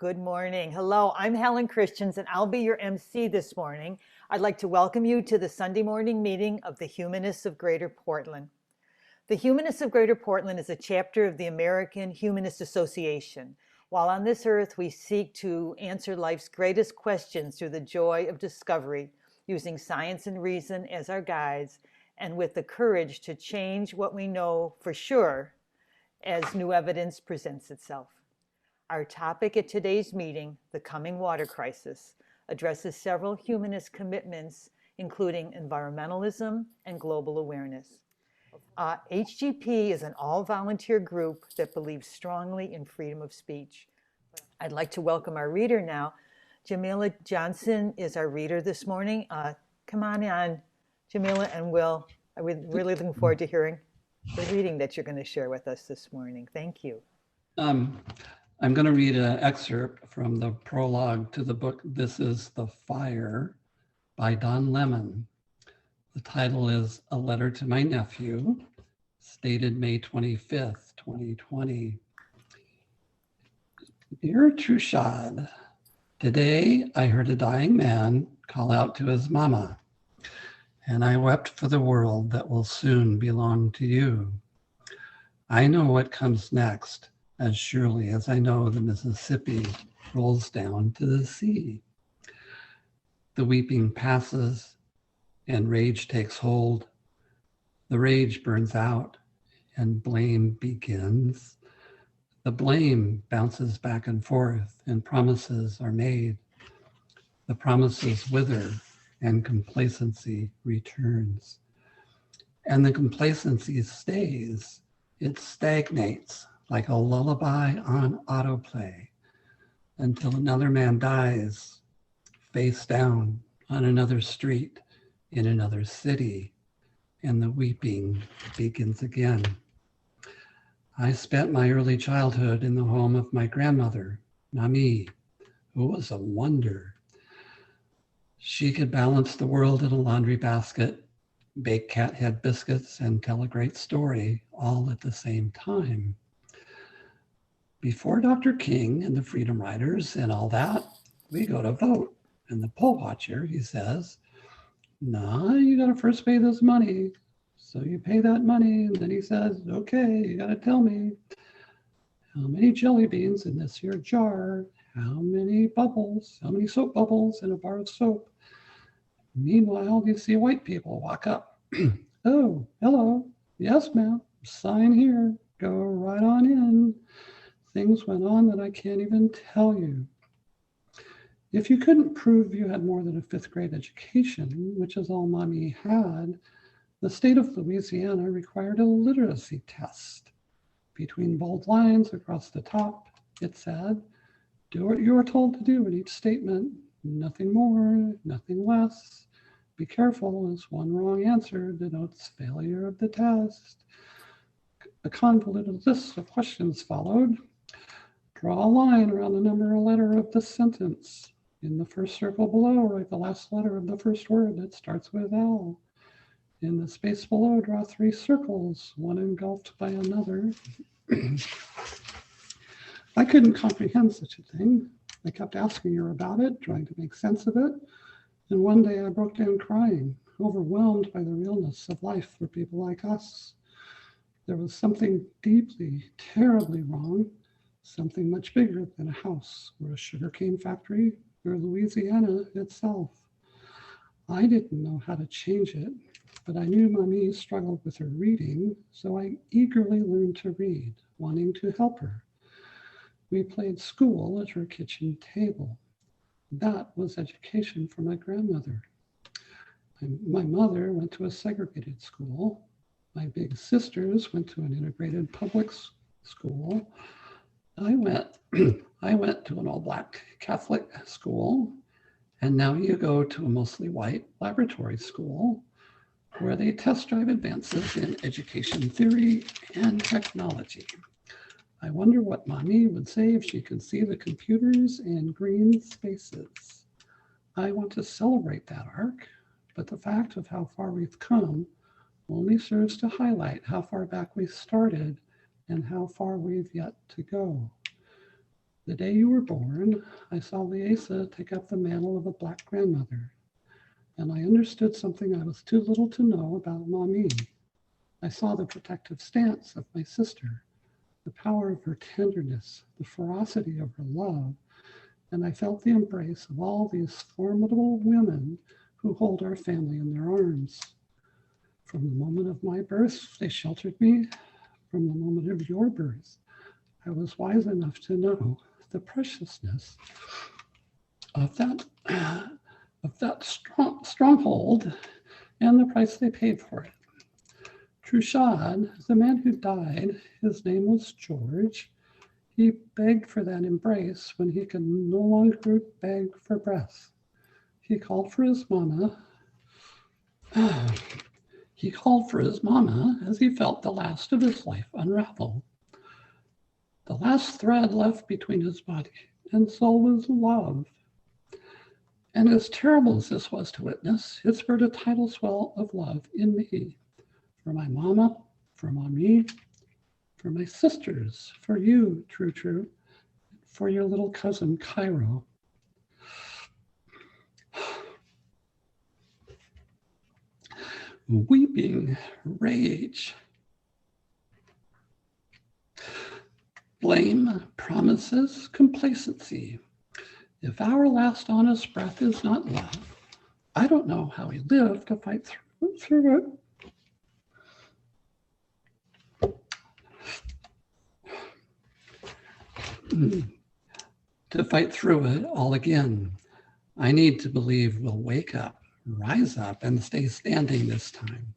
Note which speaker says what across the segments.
Speaker 1: Good morning. Hello, I'm Helen Christians, and I'll be your MC this morning. I'd like to welcome you to the Sunday morning meeting of the Humanists of Greater Portland. The Humanists of Greater Portland is a chapter of the American Humanist Association. While on this earth, we seek to answer life's greatest questions through the joy of discovery, using science and reason as our guides, and with the courage to change what we know for sure as new evidence presents itself. Our topic at today's meeting, the coming water crisis, addresses several humanist commitments, including environmentalism and global awareness. HGP is an all-volunteer group that believes strongly in freedom of speech. I'd like to welcome our reader now. Jamila Johnson is our reader this morning. Come on in, Jamila and Will. We're really looking forward to hearing the reading that you're going to share with us this morning. Thank you.
Speaker 2: I'm going to read an excerpt from the prologue to the book, This is the Fire, by Don Lemon. The title is A Letter to My Nephew, stated May 25th, 2020. Dear Trushad, today I heard a dying man call out to his mama, and I wept for the world that will soon belong to you. I know what comes next, as surely as I know the Mississippi rolls down to the sea. The weeping passes and rage takes hold. The rage burns out and blame begins. The blame bounces back and forth and promises are made. The promises wither and complacency returns. And the complacency stays, it stagnates like a lullaby on autoplay until another man dies face down on another street in another city, and the weeping begins again. I spent my early childhood in the home of my grandmother, Nami, who was a wonder. She could balance the world in a laundry basket, bake cat head biscuits, and tell a great story all at the same time. Before Dr. King and the Freedom Riders and all that, we go to vote. And the poll watcher, he says, nah, you gotta first pay this money. So you pay that money, and then he says, okay, you gotta tell me how many jelly beans in this here jar, how many bubbles, how many soap bubbles in a bar of soap. Meanwhile, you see white people walk up. Oh, hello, yes ma'am, sign here, go right on in. Things went on that I can't even tell you. If you couldn't prove you had more than a 5th grade education, which is all Mommy had, the state of Louisiana required a literacy test. Between bold lines across the top, it said, do what you are told to do in each statement, nothing more, nothing less. Be careful, as one wrong answer denotes failure of the test. A convoluted list of questions followed. Draw a line around the number or letter of the sentence. In the first circle below, write the last letter of the first word that starts with L. In the space below, draw 3 circles, one engulfed by another. I couldn't comprehend such a thing. I kept asking her about it, trying to make sense of it. And one day I broke down crying, overwhelmed by the realness of life for people like us. There was something deeply, terribly wrong, something much bigger than a house or a sugarcane factory or Louisiana itself. I didn't know how to change it, but I knew Mommy struggled with her reading, so I eagerly learned to read, wanting to help her. We played school at her kitchen table. That was education for my grandmother. My mother went to a segregated school. My big sisters went to an integrated public school. I went to an all-Black Catholic school, and now you go to a mostly white laboratory school where they test drive advances in education theory and technology. I wonder what Mommy would say if she could see the computers and green spaces. I want to celebrate that arc, but the fact of how far we've come only serves to highlight how far back we started and how far we've yet to go. The day you were born, I saw Liesa take up the mantle of a black grandmother, and I understood something I was too little to know about Mommy. I saw the protective stance of my sister, the power of her tenderness, the ferocity of her love, and I felt the embrace of all these formidable women who hold our family in their arms. From the moment of my birth, they sheltered me. From the moment of your birth, I was wise enough to know the preciousness of that stronghold and the price they paid for it. Trushad, the man who died, his name was George. He begged for that embrace when he could no longer beg for breath. He called for his mama. He called for his mama as he felt the last of his life unravel. The last thread left between his body and soul was love. And as terrible as this was to witness, it spurred a tidal swell of love in me. For my mama, for mommy, for my sisters, for you, True, for your little cousin, Cairo. Weeping, rage, blame, promises, complacency. If our last honest breath is not love, I don't know how we live to fight through it. To fight through it all again. I need to believe we'll wake up, rise up, and stay standing this time.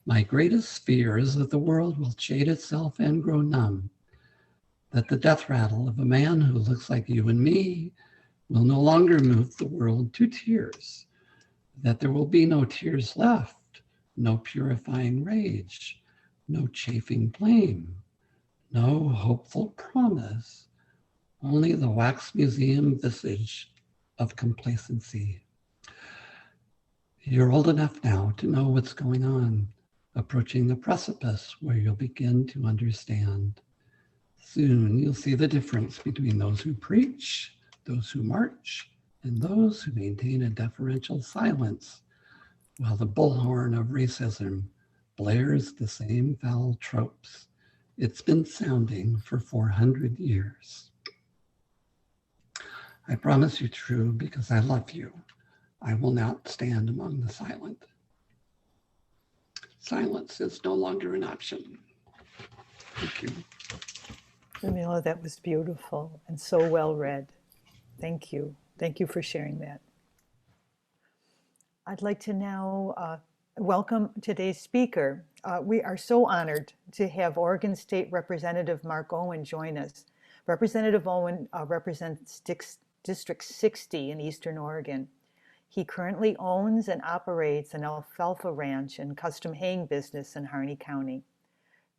Speaker 2: My greatest fear is that the world will jade itself and grow numb, that the death rattle of a man who looks like you and me will no longer move the world to tears, that there will be no tears left, no purifying rage, no chafing blame, no hopeful promise, only the wax museum visage of complacency. You're old enough now to know what's going on, approaching the precipice where you'll begin to understand. Soon you'll see the difference between those who preach, those who march, and those who maintain a deferential silence, while the bullhorn of racism blares the same foul tropes it's been sounding for 400 years. I promise you, True, because I love you, I will not stand among the silent. Silence is no longer an option. Thank you.
Speaker 1: Jamila, that was beautiful and so well read. Thank you. Thank you for sharing that. I'd like to now welcome today's speaker. We are so honored to have Oregon State Representative Mark Owens join us. Representative Owen represents District 60 in Eastern Oregon. He currently owns and operates an alfalfa ranch and custom haying business in Harney County.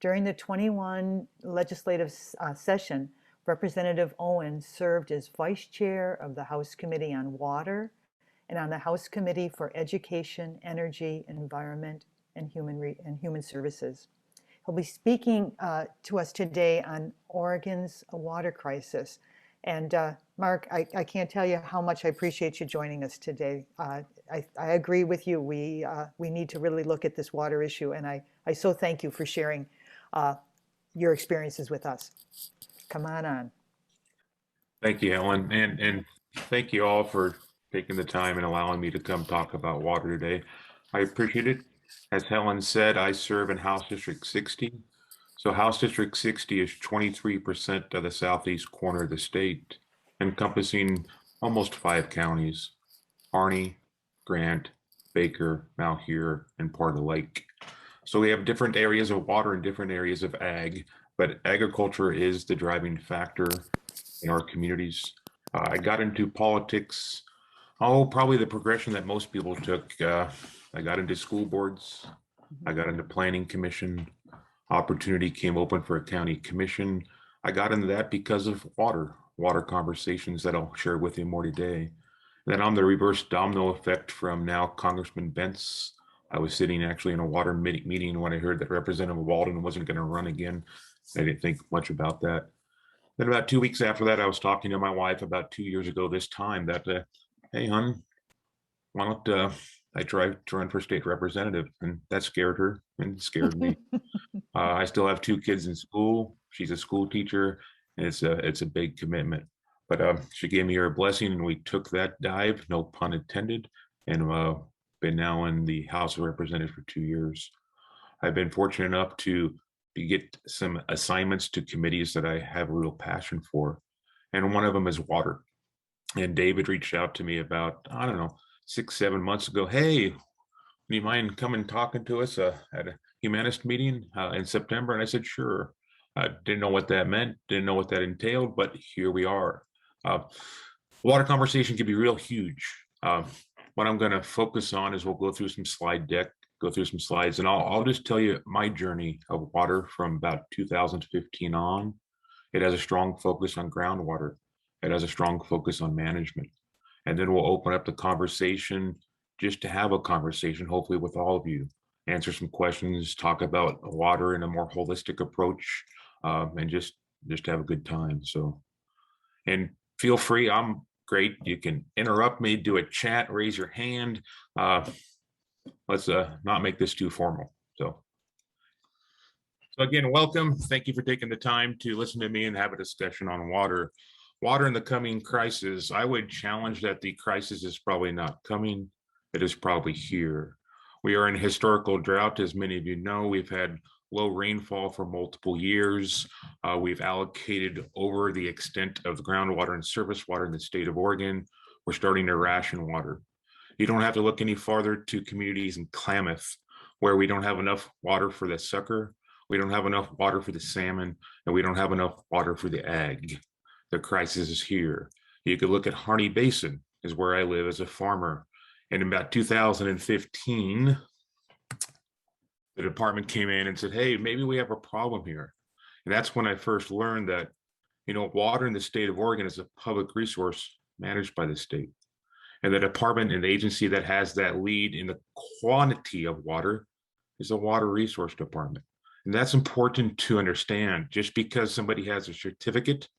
Speaker 1: During the 21 legislative session, Representative Owens served as Vice Chair of the House Committee on Water and on the House Committee for Education, Energy, Environment, and Human Services. He'll be speaking to us today on Oregon's water crisis. And Mark, I can't tell you how much I appreciate you joining us today. I agree with you. We need to really look at this water issue, and I so thank you for sharing your experiences with us. Come on.
Speaker 3: Thank you, Helen, and thank you all for taking the time and allowing me to come talk about water today. I appreciate it. As Helen said, I serve in House District 60. So House District 60 is 23% of the southeast corner of the state, encompassing almost 5 counties: Harney, Grant, Baker, Malheur, and part of the lake. So we have different areas of water and different areas of ag, but agriculture is the driving factor in our communities. I got into politics, probably the progression that most people took. I got into school boards, I got into planning commission, opportunity came open for a county commission. I got into that because of water conversations that I'll share with you more today. Then on the reverse domino effect from now Congressman Bentz, I was sitting actually in a water meeting when I heard that Representative Walden wasn't going to run again. I didn't think much about that. Then about 2 weeks after that, I was talking to my wife about 2 years ago this time that, hey, hon, why don't I try to run for state representative? And that scared her and scared me. I still have 2 kids in school. She's a school teacher, and it's a big commitment. But she gave me her blessing, and we took that dive, no pun intended, and been now in the House of Representatives for 2 years. I've been fortunate enough to get some assignments to committees that I have a real passion for, and one of them is water. And David reached out to me about, I don't know, 6, 7 months ago. Hey, do you mind coming talking to us at a humanist meeting in September? And I said, sure. I didn't know what that meant, didn't know what that entailed, but here we are. Water conversation can be real huge. What I'm going to focus on is we'll go through some slide deck, go through some slides, and I'll just tell you my journey of water from about 2015 on. It has a strong focus on groundwater. It has a strong focus on management. And then we'll open up the conversation just to have a conversation, hopefully with all of you, answer some questions, talk about water in a more holistic approach, and just have a good time. So, and feel free, I'm great. You can interrupt me, do a chat, raise your hand. Let's not make this too formal. So again, welcome. Thank you for taking the time to listen to me and have a discussion on water. Water in the coming crisis. I would challenge that the crisis is probably not coming. It is probably here. We are in historical drought. As many of you know, we've had low rainfall for multiple years. We've allocated over the extent of the groundwater and surface water in the state of Oregon. We're starting to ration water. You don't have to look any farther to communities in Klamath, where we don't have enough water for the sucker, we don't have enough water for the salmon, and we don't have enough water for the ag. The crisis is here. You could look at Harney Basin, is where I live as a farmer. And in about 2015, the department came in and said, hey, maybe we have a problem here. And that's when I first learned that, water in the state of Oregon is a public resource managed by the state. And the department and agency that has that lead in the quantity of water is the Water Resource Department. And that's important to understand. Just because somebody has a certificate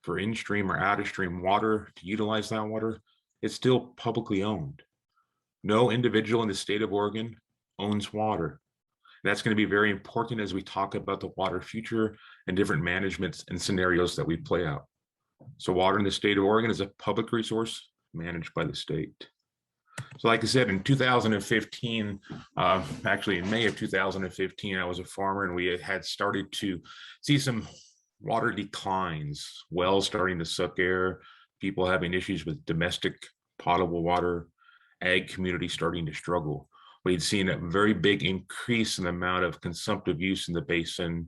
Speaker 3: for in-stream or out-of-stream water to utilize that water, it's still publicly owned. No individual in the state of Oregon owns water. And that's going to be very important as we talk about the water future and different managements and scenarios that we play out. So water in the state of Oregon is a public resource managed by the state. So like I said, in 2015, actually in May of 2015, I was a farmer and we had started to see some water declines, wells starting to suck air, people having issues with domestic potable water, ag community starting to struggle. We'd seen a very big increase in the amount of consumptive use in the basin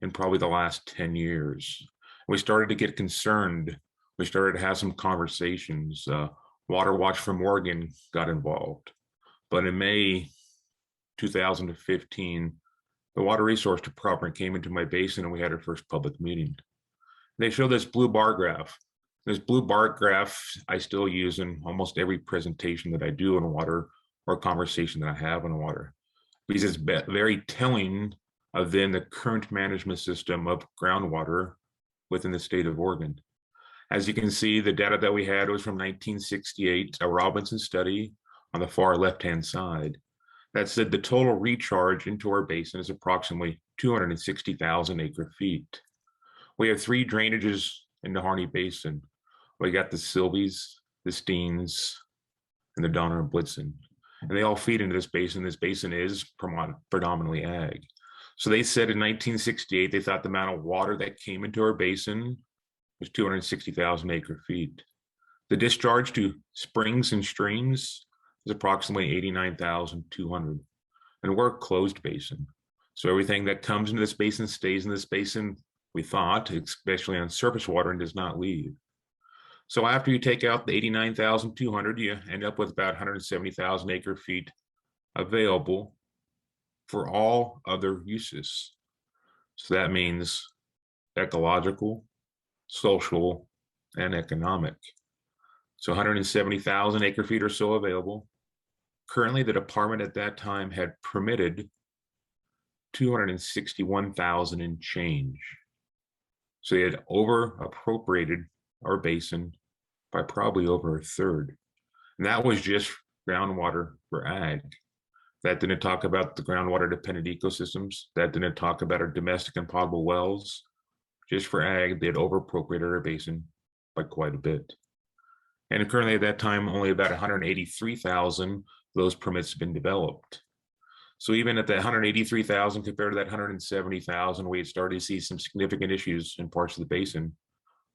Speaker 3: in probably the last 10 years. We started to get concerned. We started to have some conversations. Water Watch from Oregon got involved. But in May 2015, the Water Resource Department came into my basin and we had our first public meeting. They show this blue bar graph. This blue bar graph I still use in almost every presentation that I do on water or conversation that I have on water, because it's very telling of then the current management system of groundwater within the state of Oregon. As you can see, the data that we had was from 1968, a Robinson study on the far left-hand side that said the total recharge into our basin is approximately 260,000 acre feet. We have 3 drainages in the Harney Basin. We got the Sylvies, the Steens, and the Donner and Blitzen. And they all feed into this basin. This basin is predominantly ag. So they said in 1968, they thought the amount of water that came into our basin was 260,000 acre feet. The discharge to springs and streams is approximately 89,200. And we're a closed basin. So everything that comes into this basin stays in this basin, we thought, especially on surface water, and does not leave. So after you take out the 89,200, you end up with about 170,000 acre feet available for all other uses. So that means ecological, social, and economic. So 170,000 acre feet or so available. Currently, the department at that time had permitted 261,000 and change. So they had over appropriated our basin by probably over a third. And that was just groundwater for ag. That didn't talk about the groundwater dependent ecosystems. That didn't talk about our domestic and potable wells. Just for ag, they had over appropriated our basin by quite a bit. And currently at that time, only about 183,000 of those permits have been developed. So even at that 183,000 compared to that 170,000, we had started to see some significant issues in parts of the basin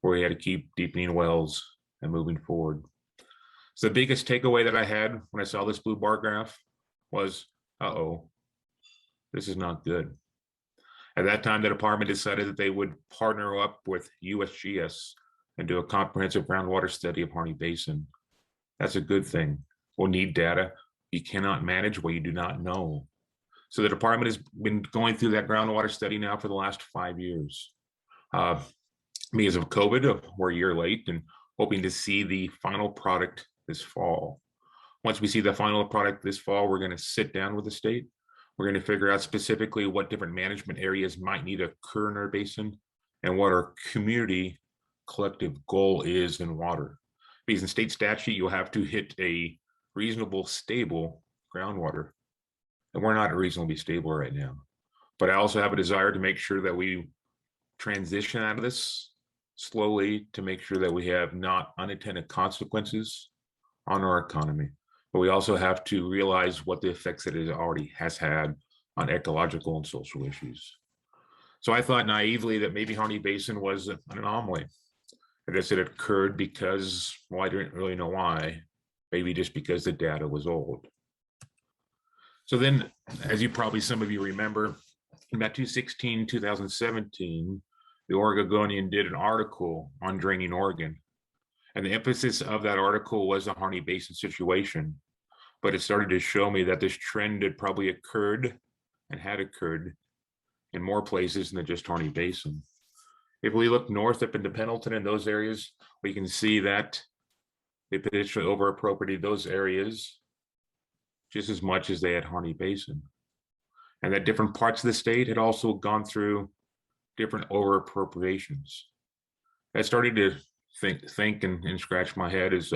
Speaker 3: where we had to keep deepening wells and moving forward. So the biggest takeaway that I had when I saw this blue bar graph was, uh-oh, this is not good. At that time, the department decided that they would partner up with USGS and do a comprehensive groundwater study of Harney Basin. That's a good thing. We'll need data. You cannot manage what you do not know. So the department has been going through that groundwater study now for the last 5 years. Because of COVID, we're a year late and hoping to see the final product this fall. Once we see the final product this fall, we're going to sit down with the state. We're going to figure out specifically what different management areas might need to occur in our basin and what our community collective goal is in water. Because in state statute, you'll have to hit a reasonable, stable groundwater. And we're not reasonably stable right now. But I also have a desire to make sure that we transition out of this slowly to make sure that we have not unintended consequences on our economy. But we also have to realize what the effects that it already has had on ecological and social issues. So I thought naively that maybe Harney Basin was an anomaly. I guess it occurred because, well, I didn't really know why, maybe just because the data was old. So then, as you probably some of you remember, in about 2017, the Oregonian did an article on draining Oregon. And the emphasis of that article was the Harney Basin situation. But it started to show me that this trend had probably occurred and had occurred in more places than just Harney Basin. If we look north up into Pendleton and those areas, we can see that they potentially over-appropriated those areas just as much as they had Harney Basin. And that different parts of the state had also gone through different over-appropriations. I started to think and scratch my head is,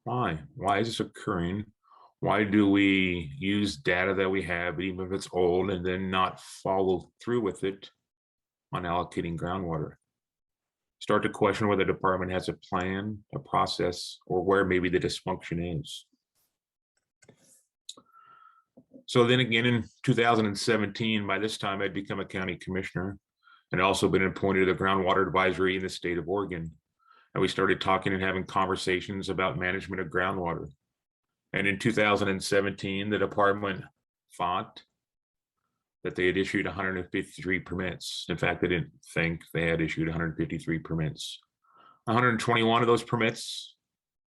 Speaker 3: why? Why is this occurring? Why do we use data that we have, even if it's old, and then not follow through with it on allocating groundwater? Start to question whether the department has a plan, a process, or where maybe the dysfunction is. So then again, in 2017, by this time, I'd become a county commissioner and also been appointed to the groundwater advisory in the state of Oregon. And we started talking and having conversations about management of groundwater. And in 2017, the department thought that they had issued 153 permits. In fact, they didn't think they had issued 153 permits. 121 of those permits,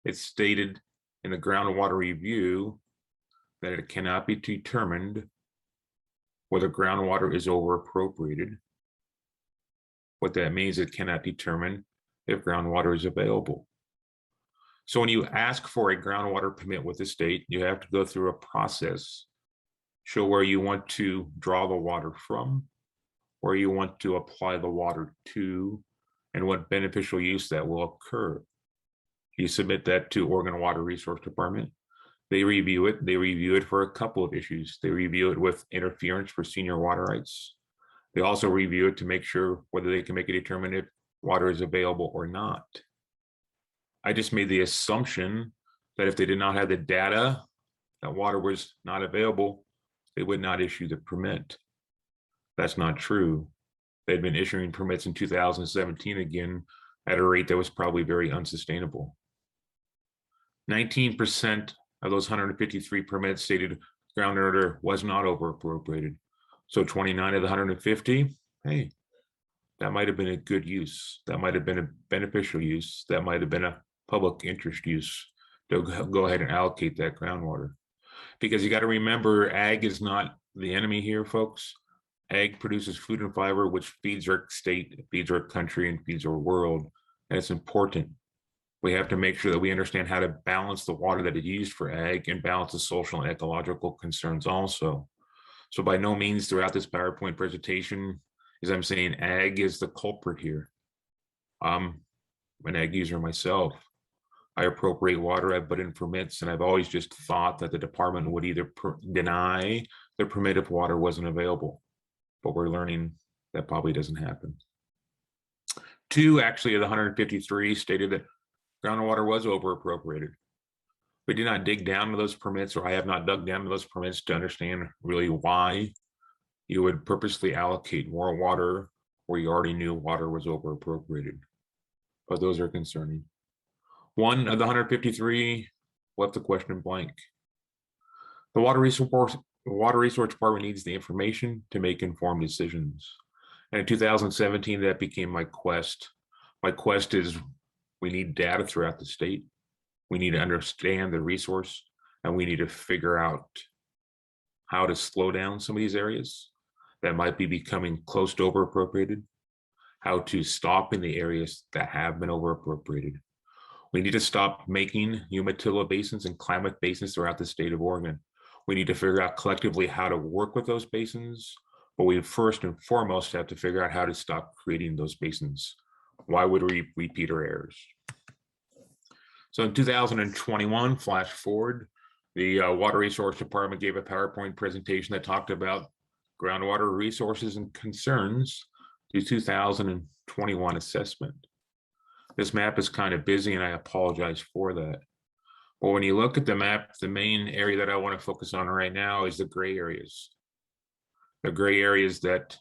Speaker 3: it stated in the groundwater review that it cannot be determined whether groundwater is over appropriated. What that means, it cannot determine if groundwater is available. So when you ask for a groundwater permit with the state, you have to go through a process, show where you want to draw the water from, where you want to apply the water to, and what beneficial use that will occur. You submit that to Oregon Water Resource Department. They review it. They review it for a couple of issues. They review it with interference for senior water rights. They also review it to make sure whether they can make a determination if water is available or not. I just made the assumption that if they did not have the data that water was not available, they would not issue the permit. That's not true. They'd been issuing permits in 2017 again at a rate that was probably very unsustainable. 19% of those 153 permits stated groundwater was not over appropriated. So 29 of the 150, hey, that might have been a good use. That might have been a beneficial use. That might have been a public interest use. They'll go ahead and allocate that groundwater. Because you got to remember, ag is not the enemy here, folks. Ag produces food and fiber, which feeds our state, feeds our country, and feeds our world. And it's important. We have to make sure that we understand how to balance the water that is used for ag and balance the social and ecological concerns also. So by no means throughout this PowerPoint presentation is I'm saying ag is the culprit here. I'm an ag user myself. I appropriate water, I put in permits, and I've always just thought that the department would either deny the permit if water wasn't available. But we're learning that probably doesn't happen. 2 actually of the 153 stated that groundwater was over appropriated. We did not dig down to those permits, or I have not dug down to those permits to understand really why you would purposely allocate more water where you already knew water was over appropriated. But those are concerning. 1 of the 153 left the question blank. The Water Resource Department needs the information to make informed decisions. And in 2017, that became my quest. My quest is we need data throughout the state. We need to understand the resource, and we need to figure out how to slow down some of these areas that might be becoming close to over appropriated, how to stop in the areas that have been over appropriated. We need to stop making Umatilla basins and Klamath basins throughout the state of Oregon. We need to figure out collectively how to work with those basins, but we first and foremost have to figure out how to stop creating those basins. Why would we repeat our errors? So in 2021, flash forward, the Water Resource Department gave a PowerPoint presentation that talked about groundwater resources and concerns to 2021 assessment. This map is kind of busy, and I apologize for that. But when you look at the map, the main area that I want to focus on right now is the gray areas. The gray areas that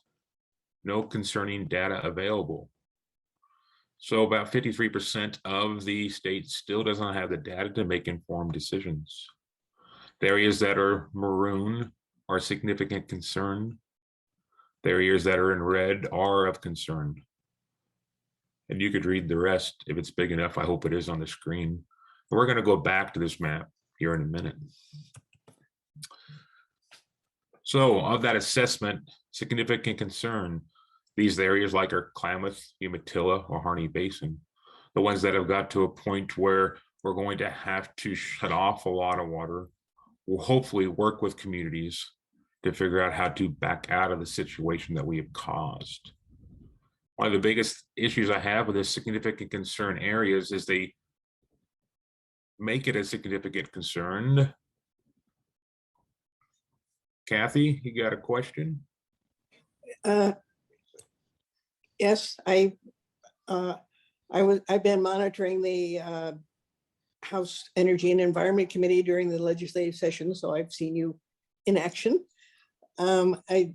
Speaker 3: no concerning data available. So about 53% of the state still doesn't have the data to make informed decisions. The areas that are maroon are significant concern. The areas that are in red are of concern. And you could read the rest if it's big enough. I hope it is on the screen. But we're going to go back to this map here in a minute. So of that assessment, significant concern, these areas like our Klamath, Umatilla, or Harney Basin, the ones that have got to a point where we're going to have to shut off a lot of water, we'll hopefully work with communities to figure out how to back out of the situation that we have caused. One of the biggest issues I have with this significant concern areas is they make it a significant concern. Kathy, you got a question?
Speaker 4: Yes, I've been monitoring the House Energy and Environment Committee during the legislative session, so I've seen you in action. I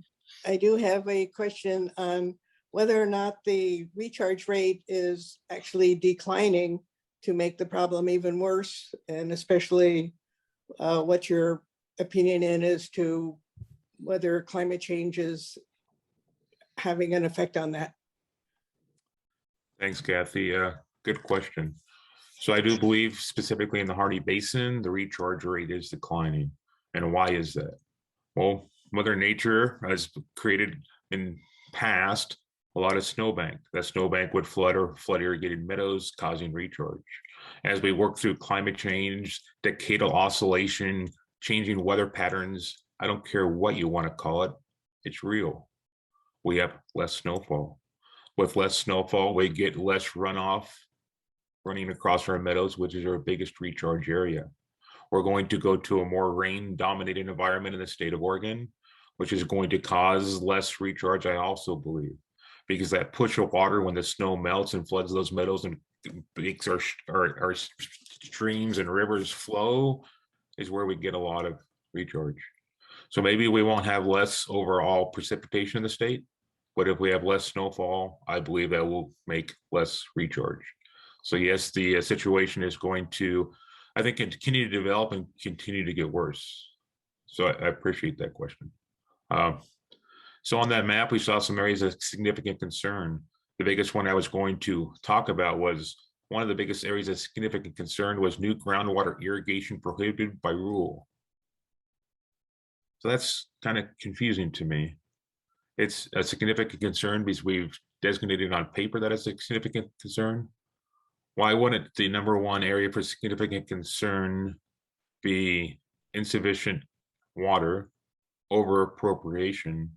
Speaker 4: do have a question on whether or not the recharge rate is actually declining to make the problem even worse, and especially what your opinion is to whether climate change is having an effect on that.
Speaker 3: Thanks, Kathy. Good question. So I do believe specifically in the Harney Basin, the recharge rate is declining. And why is that? Well, Mother Nature has created in past a lot of snowbank. That snowbank would flood or flood irrigated meadows, causing recharge. As we work through climate change, decadal oscillation, changing weather patterns, I don't care what you want to call it, it's real. We have less snowfall. With less snowfall, we get less runoff running across our meadows, which is our biggest recharge area. We're going to go to a more rain-dominated environment in the state of Oregon, which is going to cause less recharge, I also believe, because that push of water when the snow melts and floods those meadows and makes our streams and rivers flow is where we get a lot of recharge. So maybe we won't have less overall precipitation in the state, but if we have less snowfall, I believe that will make less recharge. So yes, the situation is going to, I think, continue to develop and continue to get worse. So I appreciate that question. So on that map, we saw some areas of significant concern. The biggest one I was going to talk about was one of the biggest areas of significant concern was new groundwater irrigation prohibited by rule. So that's kind of confusing to me. It's a significant concern because we've designated on paper that it's a significant concern. Why wouldn't the number one area for significant concern be insufficient water, over appropriation?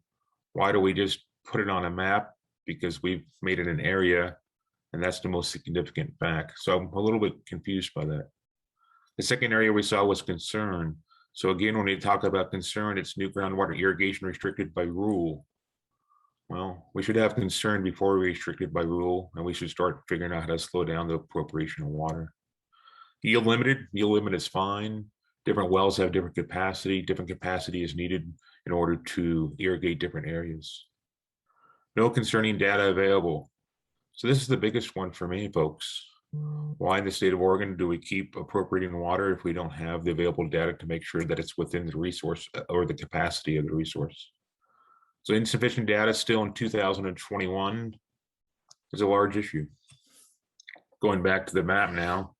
Speaker 3: Why do we just put it on a map because we've made it an area, and that's the most significant fact. So I'm a little bit confused by that. The second area we saw was concern. So again, when we talk about concern, it's new groundwater irrigation restricted by rule. Well, we should have concern before we restricted by rule, and we should start figuring out how to slow down the appropriation of water. Yield limit is fine. Different wells have different capacity is needed in order to irrigate different areas. No concerning data available. So this is the biggest one for me, folks. Why in the state of Oregon do we keep appropriating water if we don't have the available data to make sure that it's within the resource or the capacity of the resource? So insufficient data still in 2021 is a large issue. Going back to the map now,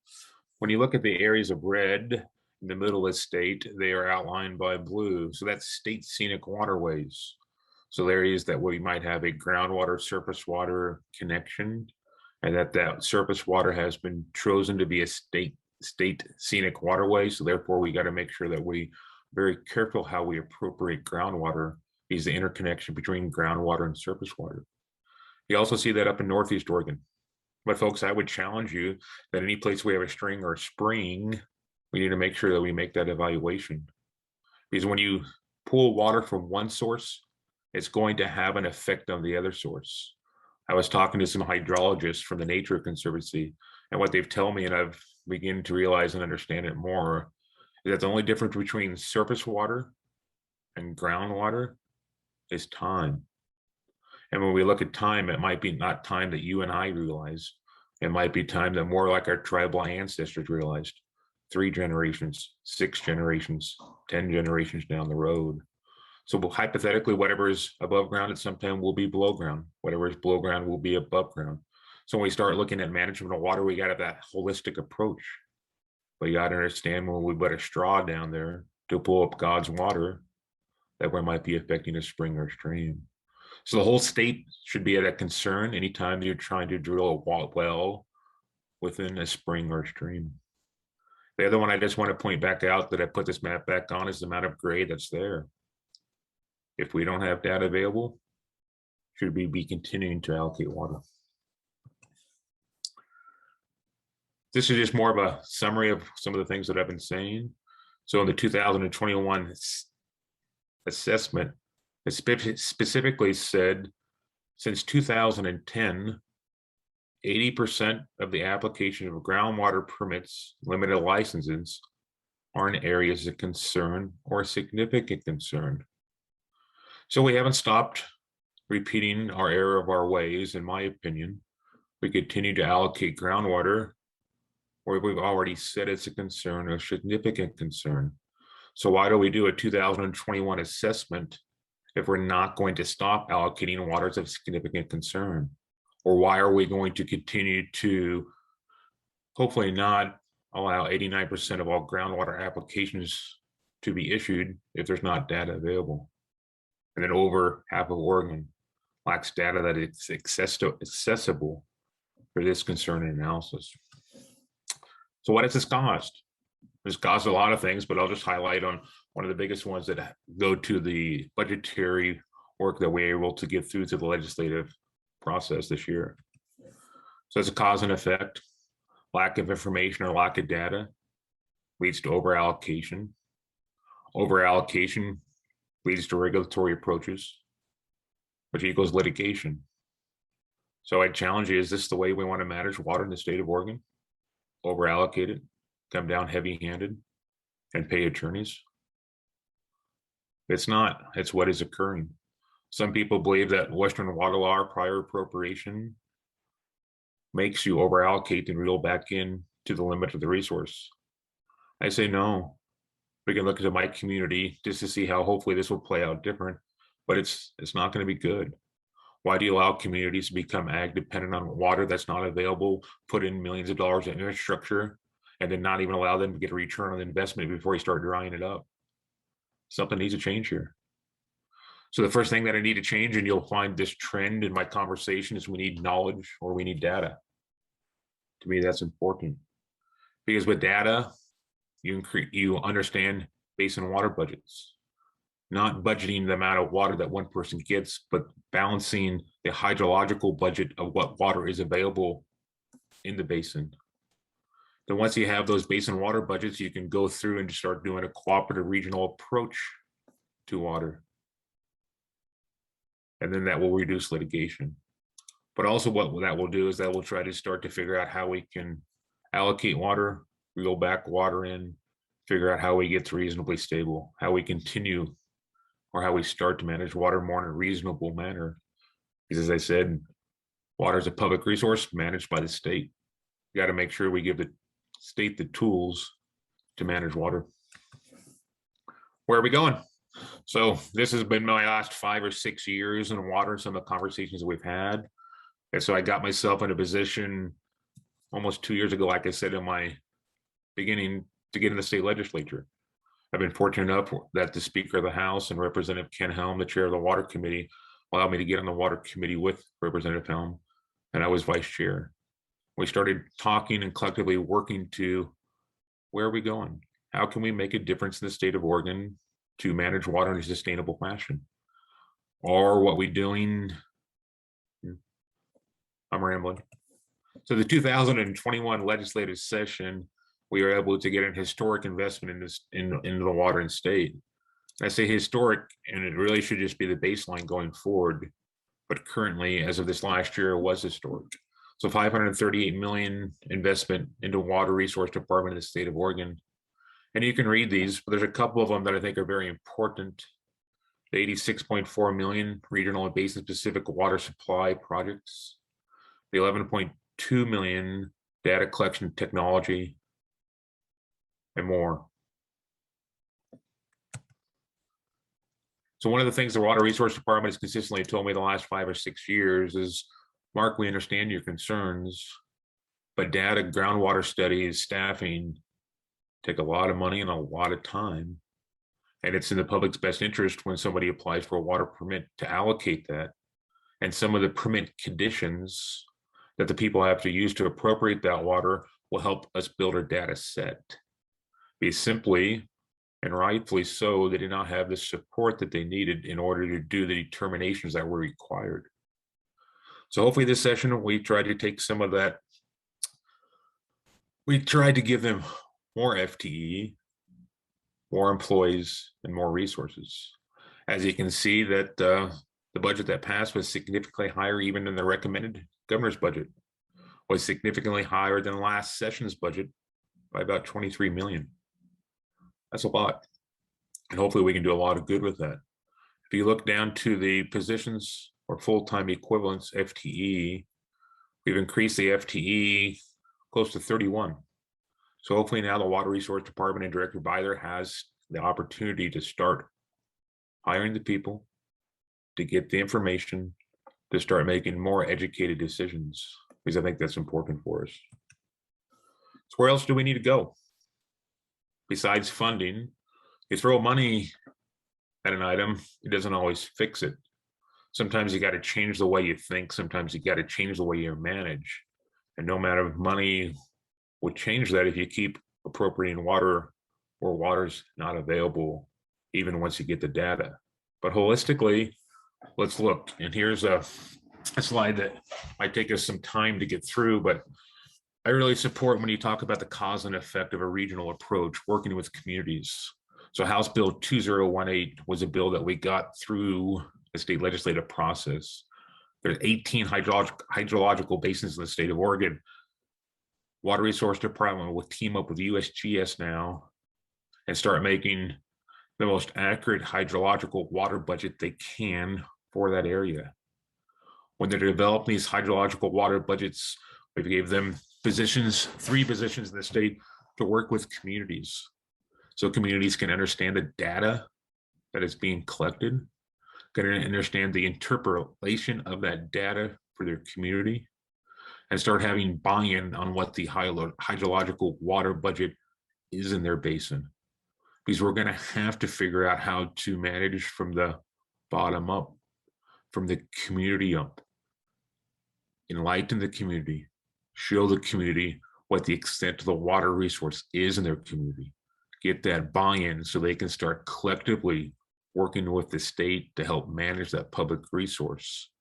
Speaker 3: when you look at the areas of red in the middle of the state, they are outlined by blue. So that's state scenic waterways. So areas that we might have a groundwater surface water connection, and that surface water has been chosen to be a state scenic waterway. So therefore we got to make sure that we very careful how we appropriate groundwater, is the interconnection between groundwater and surface water. You also see that up in Northeast Oregon. But folks, I would challenge you that any place we have a string or a spring, we need to make sure that we make that evaluation. Because when you pull water from one source, it's going to have an effect on the other source. I was talking to some hydrologists from the Nature Conservancy, and what they've told me, and I've begun to realize and understand it more, is that the only difference between surface water and groundwater is time. And when we look at time, it might be not time that you and I realize. It might be time that more like our tribal ancestors realized. 3 generations, 6 generations, 10 generations down the road. So hypothetically, whatever is above ground at some time will be below ground. Whatever is below ground will be above ground. So when we start looking at management of water, we got to have that holistic approach. But you got to understand when we put a straw down there to pull up God's water, that we might be affecting a spring or stream. So the whole state should be at a concern anytime you're trying to drill a well within a spring or stream. The other one I just want to point back out that I put this map back on is the amount of gray that's there. If we don't have data available, should we be continuing to allocate water? This is just more of a summary of some of the things that I've been saying. So in the 2021 assessment, it specifically said since 2010, 80% of the application of groundwater permits, limited licenses, are in areas of concern or significant concern. So we haven't stopped repeating our error of our ways, in my opinion. We continue to allocate groundwater where we've already said it's a concern or significant concern. So why do we do a 2021 assessment if we're not going to stop allocating waters of significant concern? Or why are we going to continue to hopefully not allow 89% of all groundwater applications to be issued if there's not data available? And then over half of Oregon lacks data that it's accessible for this concern and analysis. So what does this cost? This costs a lot of things, but I'll just highlight on one of the biggest ones that go to the budgetary work that we're able to get through to the legislative process this year. So it's a cause and effect. Lack of information or lack of data leads to overallocation. Overallocation leads to regulatory approaches, which equals litigation. So I challenge you, is this the way we want to manage water in the state of Oregon? Overallocate it, come down heavy-handed, and pay attorneys? It's not, it's what is occurring. Some people believe that Western water law prior appropriation makes you overallocate and reel back in to the limit of the resource. I say no. We can look at my community just to see how hopefully this will play out different, but it's not going to be good. Why do you allow communities to become ag dependent on water that's not available, put in millions of dollars in infrastructure, and then not even allow them to get a return on the investment before you start drying it up? Something needs to change here. So the first thing that I need to change, and you'll find this trend in my conversation, is we need knowledge or we need data. To me, that's important. Because with data, you understand basin water budgets. not budgeting the amount of water that one person gets, but balancing the hydrological budget of what water is available in the basin. Then once you have those basin water budgets, you can go through and start doing a cooperative regional approach to water. And then that will reduce litigation. But also what that will do is that we'll try to start to figure out how we can allocate water, reel back water in, figure out how we get to reasonably stable, how we continue or how we start to manage water more in a reasonable manner. Because as I said, water is a public resource managed by the state. You got to make sure we give the state the tools to manage water. Where are we going? So this has been my last 5 or 6 years in water, some of the conversations we've had. And so I got myself in a position almost 2 years ago, like I said in my beginning, to get in the state legislature. I've been fortunate enough that the Speaker of the House and Representative Ken Helm, the chair of the Water Committee, allowed me to get on the Water Committee with Representative Helm, and I was vice chair. We started talking and collectively working to, where are we going? How can we make a difference in the state of Oregon to manage water in a sustainable fashion? Or what we doing? I'm rambling. So the 2021 legislative session, we were able to get an historic investment into the water and state. I say historic, and it really should just be the baseline going forward. But currently, as of this last year, it was historic. So 538 million investment into water resource department in the state of Oregon. And you can read these, but there's a couple of them that I think are very important. The 86.4 million regional and basin specific water supply projects, the 11.2 million data collection technology, and more. So one of the things the Water Resource Department has consistently told me the last 5 or 6 years is, Mark, we understand your concerns, but data, groundwater studies, staffing take a lot of money and a lot of time. And it's in the public's best interest when somebody applies for a water permit to allocate that. And some of the permit conditions that the people have to use to appropriate that water will help us build our data set. Because simply, and rightfully so, they did not have the support that they needed in order to do the determinations that were required. So hopefully this session, we tried to take some of that. We tried to give them more FTE, more employees, and more resources. As you can see that the budget that passed was significantly higher even than the recommended governor's budget, was significantly higher than last session's budget by about 23 million. That's a lot. And hopefully we can do a lot of good with that. If you look down to the positions or full-time equivalents, FTE, we've increased the FTE close to 31. So hopefully now the Water Resource Department and Director Byler has the opportunity to start hiring the people, to get the information, to start making more educated decisions, because I think that's important for us. So where else do we need to go? Besides funding, you throw money at an item, it doesn't always fix it. Sometimes you got to change the way you think. Sometimes you got to change the way you manage. And no matter if money would change that if you keep appropriating water where water's not available, even once you get the data. But holistically, let's look. And here's a slide that might take us some time to get through, but I really support when you talk about the cause and effect of a regional approach, working with communities. So House Bill 2018 was a bill that we got through the state legislative process. There's 18 hydrological basins in the state of Oregon. Water Resource Department will team up with USGS now and start making the most accurate hydrological water budget they can for that area. When they're developing these hydrological water budgets, we gave them positions, 3 positions in the state to work with communities. So communities can understand the data that is being collected, can understand the interpolation of that data for their community, and start having buy-in on what the hydrological water budget is in their basin. Because we're going to have to figure out how to manage from the bottom up, from the community up, enlighten the community, show the community what the extent of the water resource is in their community, get that buy-in so they can start collectively working with the state to help manage that public resource,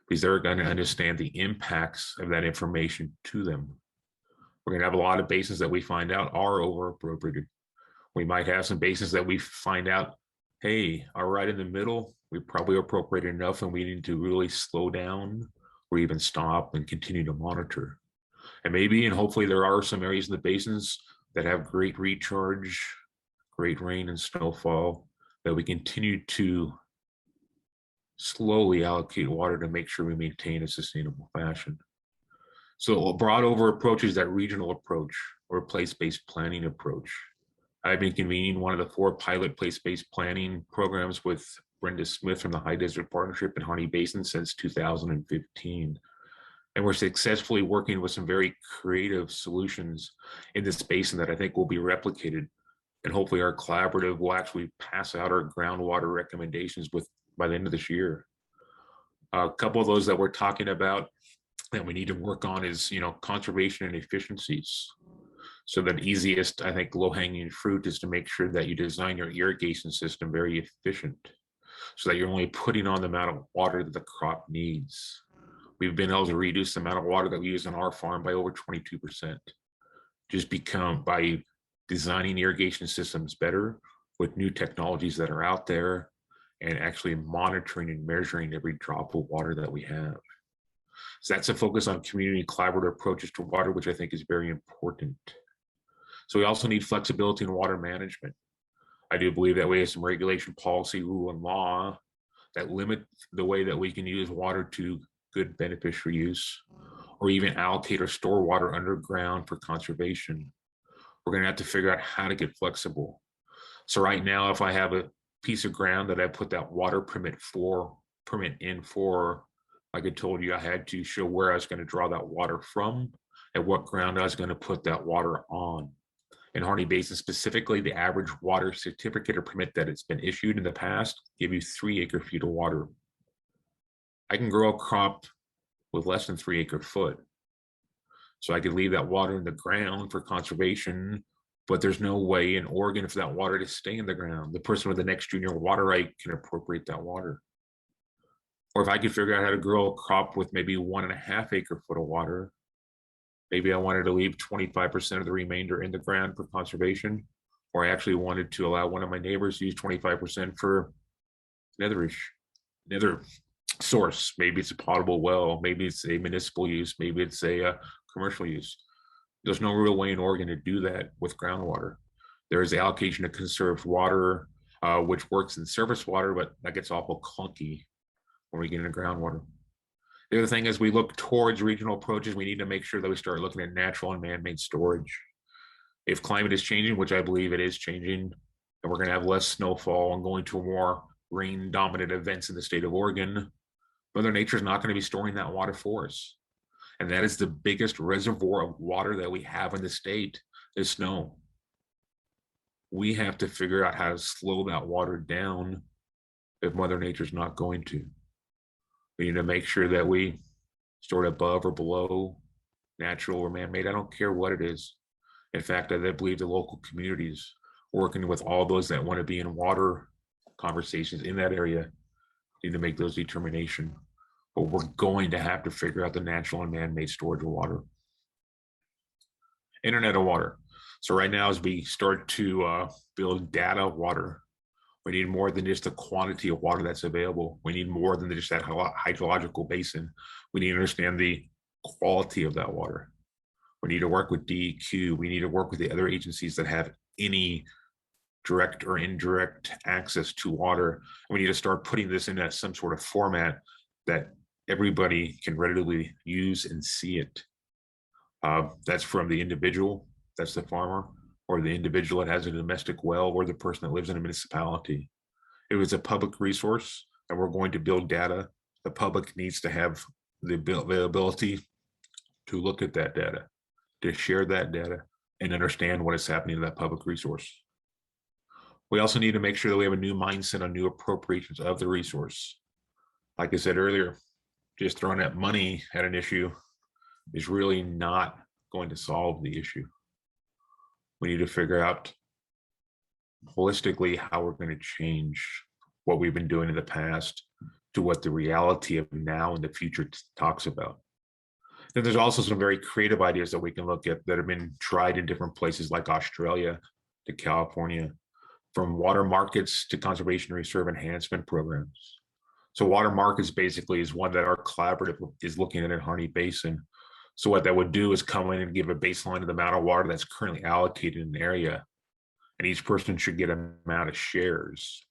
Speaker 3: because they're going to understand the impacts of that information to them. We're going to have a lot of basins that we find out are over appropriated. We might have some basins that we find out, hey, are right in the middle, we probably appropriated enough and we need to really slow down or even stop and continue to monitor. And maybe, and hopefully there are some areas in the basins that have great recharge, great rain and snowfall, that we continue to slowly allocate water to make sure we maintain a sustainable fashion. So a broad over approach is that regional approach or place-based planning approach. I've been convening one of the 4 pilot place-based planning programs with Brenda Smith from the High Desert Partnership in Harney Basin since 2015. And we're successfully working with some very creative solutions in this basin that I think will be replicated. And hopefully our collaborative will actually pass out our groundwater recommendations by the end of this year. A couple of those that we're talking about that we need to work on is, conservation and efficiencies. So the easiest, I think, low-hanging fruit is to make sure that you design your irrigation system very efficient so that you're only putting on the amount of water that the crop needs. We've been able to reduce the amount of water that we use on our farm by over 22%. Just by designing irrigation systems better with new technologies that are out there and actually monitoring and measuring every drop of water that we have. So that's a focus on community collaborative approaches to water, which I think is very important. So we also need flexibility in water management. I do believe that we have some regulation, policy, rule, and law that limit the way that we can use water to good beneficial use, or even allocate or store water underground for conservation. We're going to have to figure out how to get flexible. So right now, if I have a piece of ground that I put that water permit in for, like I told you, I had to show where I was going to draw that water from and what ground I was going to put that water on. In Harney Basin specifically, the average water certificate or permit that it's been issued in the past give you 3 acre-feet of water. I can grow a crop with less than 3 acre-foot. So I could leave that water in the ground for conservation, but there's no way in Oregon for that water to stay in the ground. The person with the next junior water right can appropriate that water. Or if I could figure out how to grow a crop with maybe 1.5 acre-foot of water, maybe I wanted to leave 25% of the remainder in the ground for conservation, or I actually wanted to allow one of my neighbors to use 25% for another source. Maybe it's a potable well, maybe it's a municipal use, maybe it's a commercial use. There's no real way in Oregon to do that with groundwater. There is allocation of conserved water, which works in surface water, but that gets awful clunky when we get into groundwater. The other thing is we look towards regional approaches, we need to make sure that we start looking at natural and man-made storage. If climate is changing, which I believe it is changing, and we're going to have less snowfall and going to more rain-dominant events in the state of Oregon, Mother Nature is not going to be storing that water for us. And that is the biggest reservoir of water that we have in the state is snow. We have to figure out how to slow that water down if Mother Nature's not going to. We need to make sure that we store it above or below natural or man-made. I don't care what it is. In fact, I believe the local communities working with all those that want to be in water conversations in that area need to make those determinations. But we're going to have to figure out the natural and man-made storage of water. Internet of water. So right now, as we start to build data of water, we need more than just the quantity of water that's available. We need more than just that hydrological basin. We need to understand the quality of that water. We need to work with DEQ. We need to work with the other agencies that have any direct or indirect access to water. And we need to start putting this into some sort of format that everybody can readily use and see it. That's from the individual, that's the farmer, or the individual that has a domestic well, or the person that lives in a municipality. It was a public resource, and we're going to build data. The public needs to have the ability to look at that data, to share that data, and understand what is happening to that public resource. We also need to make sure that we have a new mindset on new appropriations of the resource. Like I said earlier, just throwing that money at an issue is really not going to solve the issue. We need to figure out holistically how we're going to change what we've been doing in the past to what the reality of now and the future talks about. Then there's also some very creative ideas that we can look at that have been tried in different places like Australia to California, from water markets to conservation reserve enhancement programs. So water markets basically is one that our collaborative is looking at in Harney Basin. So what that would do is come in and give a baseline of the amount of water that's currently allocated in an area, and each person should get an amount of shares.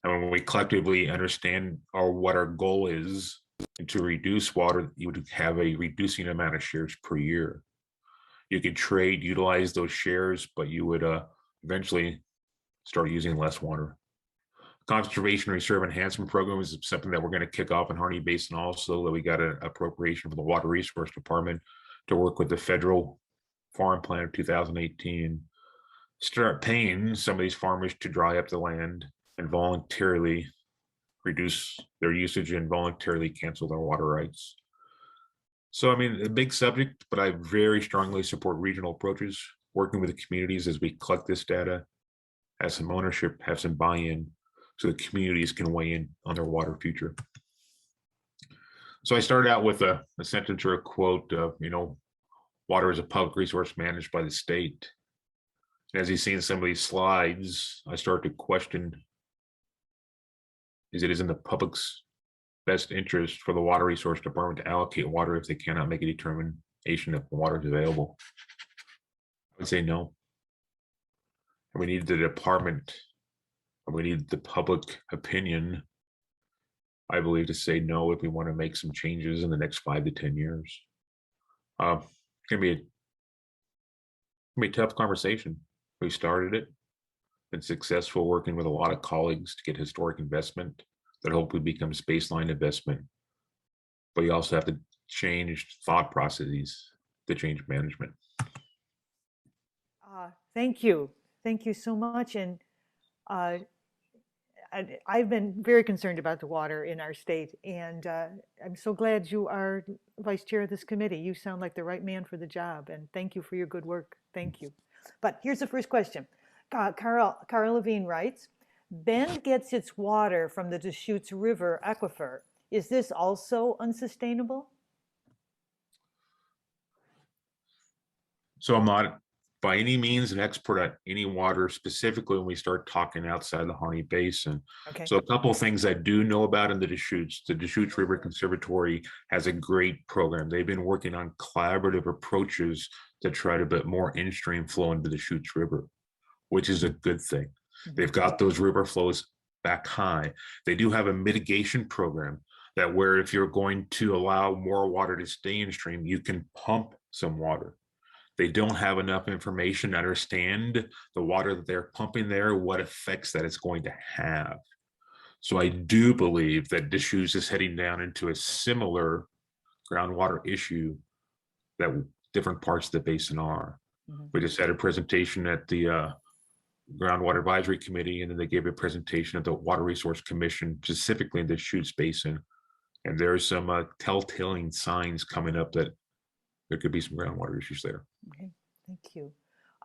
Speaker 3: And when we collectively understand what our goal is to reduce water, you would have a reducing amount of shares per year. You could utilize those shares, but you would eventually start using less water. Conservation Reserve Enhancement Program is something that we're going to kick off in Harney Basin also, that we got an appropriation from the Water Resource Department to work with the federal farm plan of 2018, start paying some of these farmers to dry up the land and voluntarily reduce their usage and voluntarily cancel their water rights. So, I mean, a big subject, but I very strongly support regional approaches, working with the communities as we collect this data, have some ownership, have some buy-in, so the communities can weigh in on their water future. So I started out with a sentence or a quote of, water is a public resource managed by the state. And as you see in some of these slides, I start to question, is it in the public's best interest for the Water Resource Department to allocate water if they cannot make a determination if water is available? I would say no. And we need the department, and we need the public opinion, I believe, to say no if we want to make some changes in the next 5 to 10 years. It's gonna be a tough conversation. We started it, been successful working with a lot of colleagues to get historic investment that hopefully becomes baseline investment. But you also have to change thought processes to change management.
Speaker 1: Thank you. Thank you so much. And I've been very concerned about the water in our state, and I'm so glad you are vice chair of this committee. You sound like the right man for the job, and thank you for your good work. Thank you. But here's the first question. Carl Levine writes, Bend gets its water from the Deschutes River aquifer. Is this also unsustainable?
Speaker 3: So I'm not by any means an expert at any water, specifically when we start talking outside the Harney Basin.
Speaker 1: Okay.
Speaker 3: So a couple of things I do know about in the Deschutes River Conservatory has a great program. They've been working on collaborative approaches to try to put more in-stream flow into the Deschutes River, which is a good thing. They've got those river flows back high. They do have a mitigation program that where if you're going to allow more water to stay in stream, you can pump some water. They don't have enough information to understand the water that they're pumping there, what effects that it's going to have. So I do believe that Deschutes is heading down into a similar groundwater issue that different parts of the basin are. We just had a presentation at the Groundwater Advisory Committee, and then they gave a presentation at the Water Resource Commission, specifically in the Deschutes Basin. And there's some telltale signs coming up that there could be some groundwater issues there.
Speaker 1: Okay, thank you.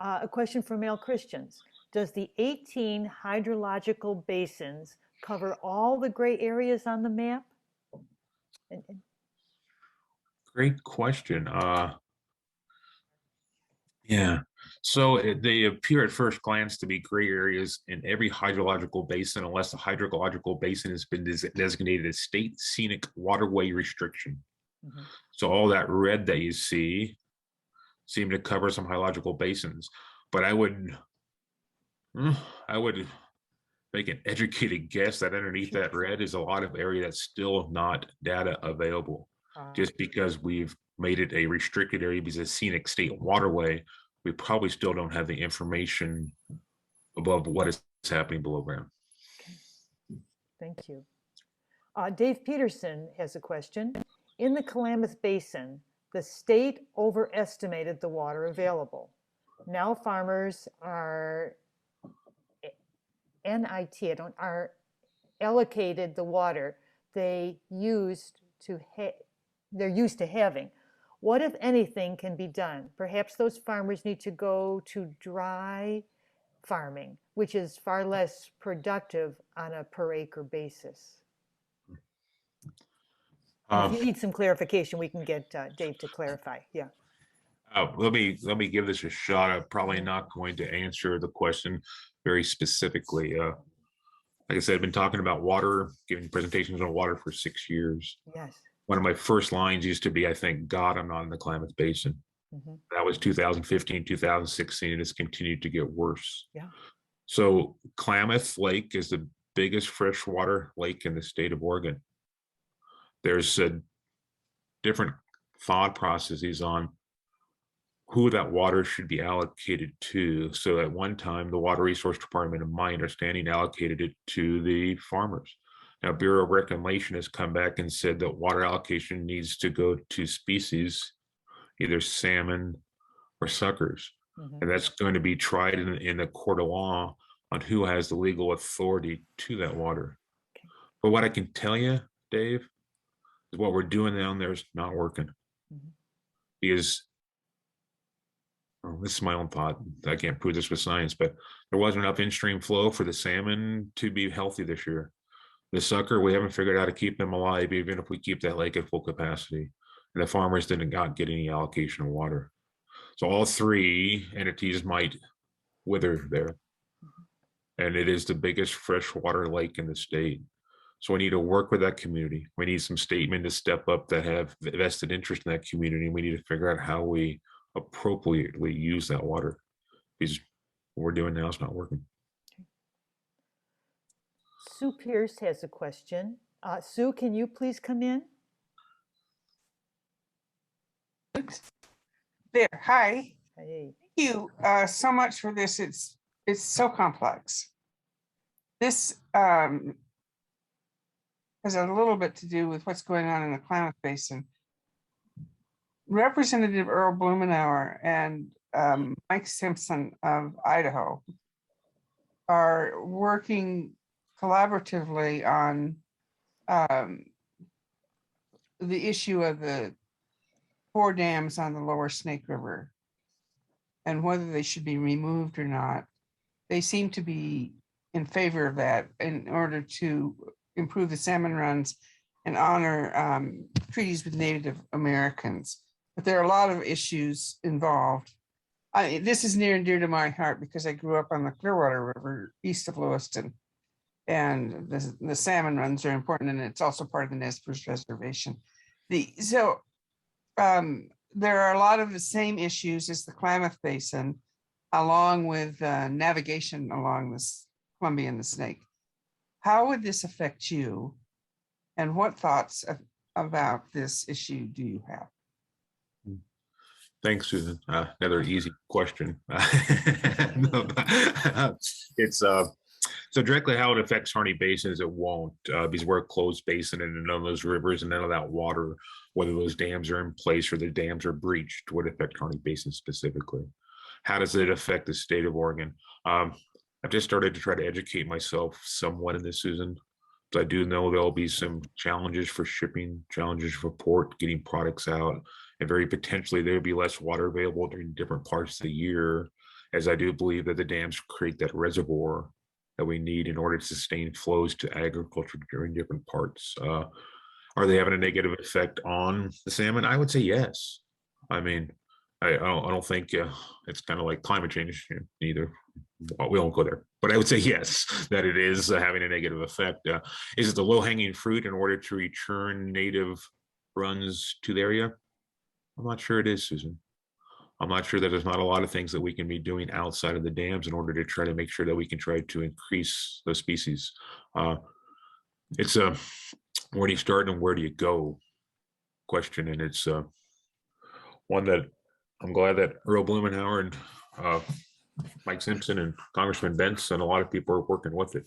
Speaker 1: A question from Male Christians. Does the 18 hydrological basins cover all the gray areas on the map?
Speaker 3: Great question. Yeah, so they appear at first glance to be gray areas in every hydrological basin unless the hydrological basin has been designated as state scenic waterway restriction. So all that red that you see seem to cover some hydrological basins, but I would make an educated guess that underneath that red is a lot of area that's still not data available. Just because we've made it a restricted area because it's a scenic state waterway, we probably still don't have the information above what is happening below ground.
Speaker 1: Okay. Thank you. Dave Peterson has a question. In the Klamath Basin, the state overestimated the water available. Now farmers are allocated the water they're used to having. What, if anything, can be done? Perhaps those farmers need to go to dry farming, which is far less productive on a per acre basis? And if you need some clarification, we can get Dave to clarify. Yeah.
Speaker 3: Let me give this a shot. I'm probably not going to answer the question very specifically. Like I said, I've been talking about water, giving presentations on water for 6 years.
Speaker 1: Yes.
Speaker 3: One of my first lines used to be, "I thank God I'm not in the Klamath Basin." That was 2015, 2016, and it's continued to get worse.
Speaker 1: Yeah.
Speaker 3: So Klamath Lake is the biggest freshwater lake in the state of Oregon. There's different thought processes on who that water should be allocated to. So at one time, the Water Resource Department, in my understanding, allocated it to the farmers. Now, Bureau of Reclamation has come back and said that water allocation needs to go to species, either salmon or suckers. And that's going to be tried in the court of law on who has the legal authority to that water.
Speaker 1: Okay.
Speaker 3: But what I can tell you, Dave, is what we're doing down there is not working. Because, well, this is my own thought, I can't prove this with science, but there wasn't enough in-stream flow for the salmon to be healthy this year. The sucker, we haven't figured out how to keep them alive, even if we keep that lake at full capacity. And the farmers didn't get any allocation of water. So all three entities might wither there. And it is the biggest freshwater lake in the state. So we need to work with that community. We need some statement to step up that have vested interest in that community. We need to figure out how we appropriately use that water, because what we're doing now is not working.
Speaker 1: Sue Pierce has a question. Sue, can you please come in?
Speaker 5: There, hi.
Speaker 1: Hey.
Speaker 5: Thank you so much for this. It's so complex. This has a little bit to do with what's going on in the Klamath Basin. Representative Earl Blumenauer and Mike Simpson of Idaho are working collaboratively on the issue of the 4 dams on the lower Snake River and whether they should be removed or not. They seem to be in favor of that in order to improve the salmon runs and honor treaties with Native Americans. But there are a lot of issues involved. This is near and dear to my heart because I grew up on the Clearwater River east of Lewiston, and the salmon runs are important, and it's also part of the Nez Perce Reservation. There are a lot of the same issues as the Klamath Basin, along with navigation along the Columbia and the Snake. How would this affect you, and what thoughts about this issue do you have?
Speaker 3: Thanks, Susan. Another easy question. It's so directly how it affects Harney Basin is it won't, because we're a closed basin, and none of those rivers and none of that water, whether those dams are in place or the dams are breached, would affect Harney Basin specifically. How does it affect the state of Oregon? I've just started to try to educate myself somewhat in this, Susan. So I do know there'll be some challenges for shipping, challenges for port, getting products out, and very potentially there'll be less water available during different parts of the year, as I do believe that the dams create that reservoir that we need in order to sustain flows to agriculture during different parts. Are they having a negative effect on the salmon? I would say yes. I mean, I don't think it's kind of like climate change either. Well, we won't go there, but I would say yes, that it is having a negative effect. Is it the low-hanging fruit in order to return native runs to the area? I'm not sure it is, Susan. I'm not sure that there's not a lot of things that we can be doing outside of the dams in order to try to make sure that we can try to increase those species. It's a where do you start and where do you go question, and it's one that I'm glad that Earl Blumenauer and Mike Simpson and Congressman Bentz and a lot of people are working with it.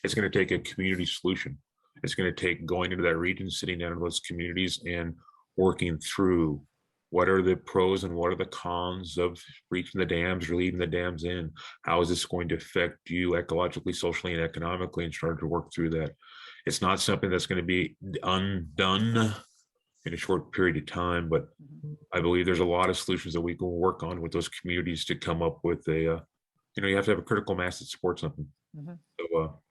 Speaker 3: It's going to take a community solution. It's going to take going into that region, sitting down in those communities and working through what are the pros and what are the cons of reaching the dams or leaving the dams in? How is this going to affect you ecologically, socially, and economically, and start to work through that. It's not something that's going to be undone in a short period of time, but I believe there's a lot of solutions that we can work on with those communities to come up with a you have to have a critical mass that supports something.
Speaker 1: Mhm.
Speaker 3: So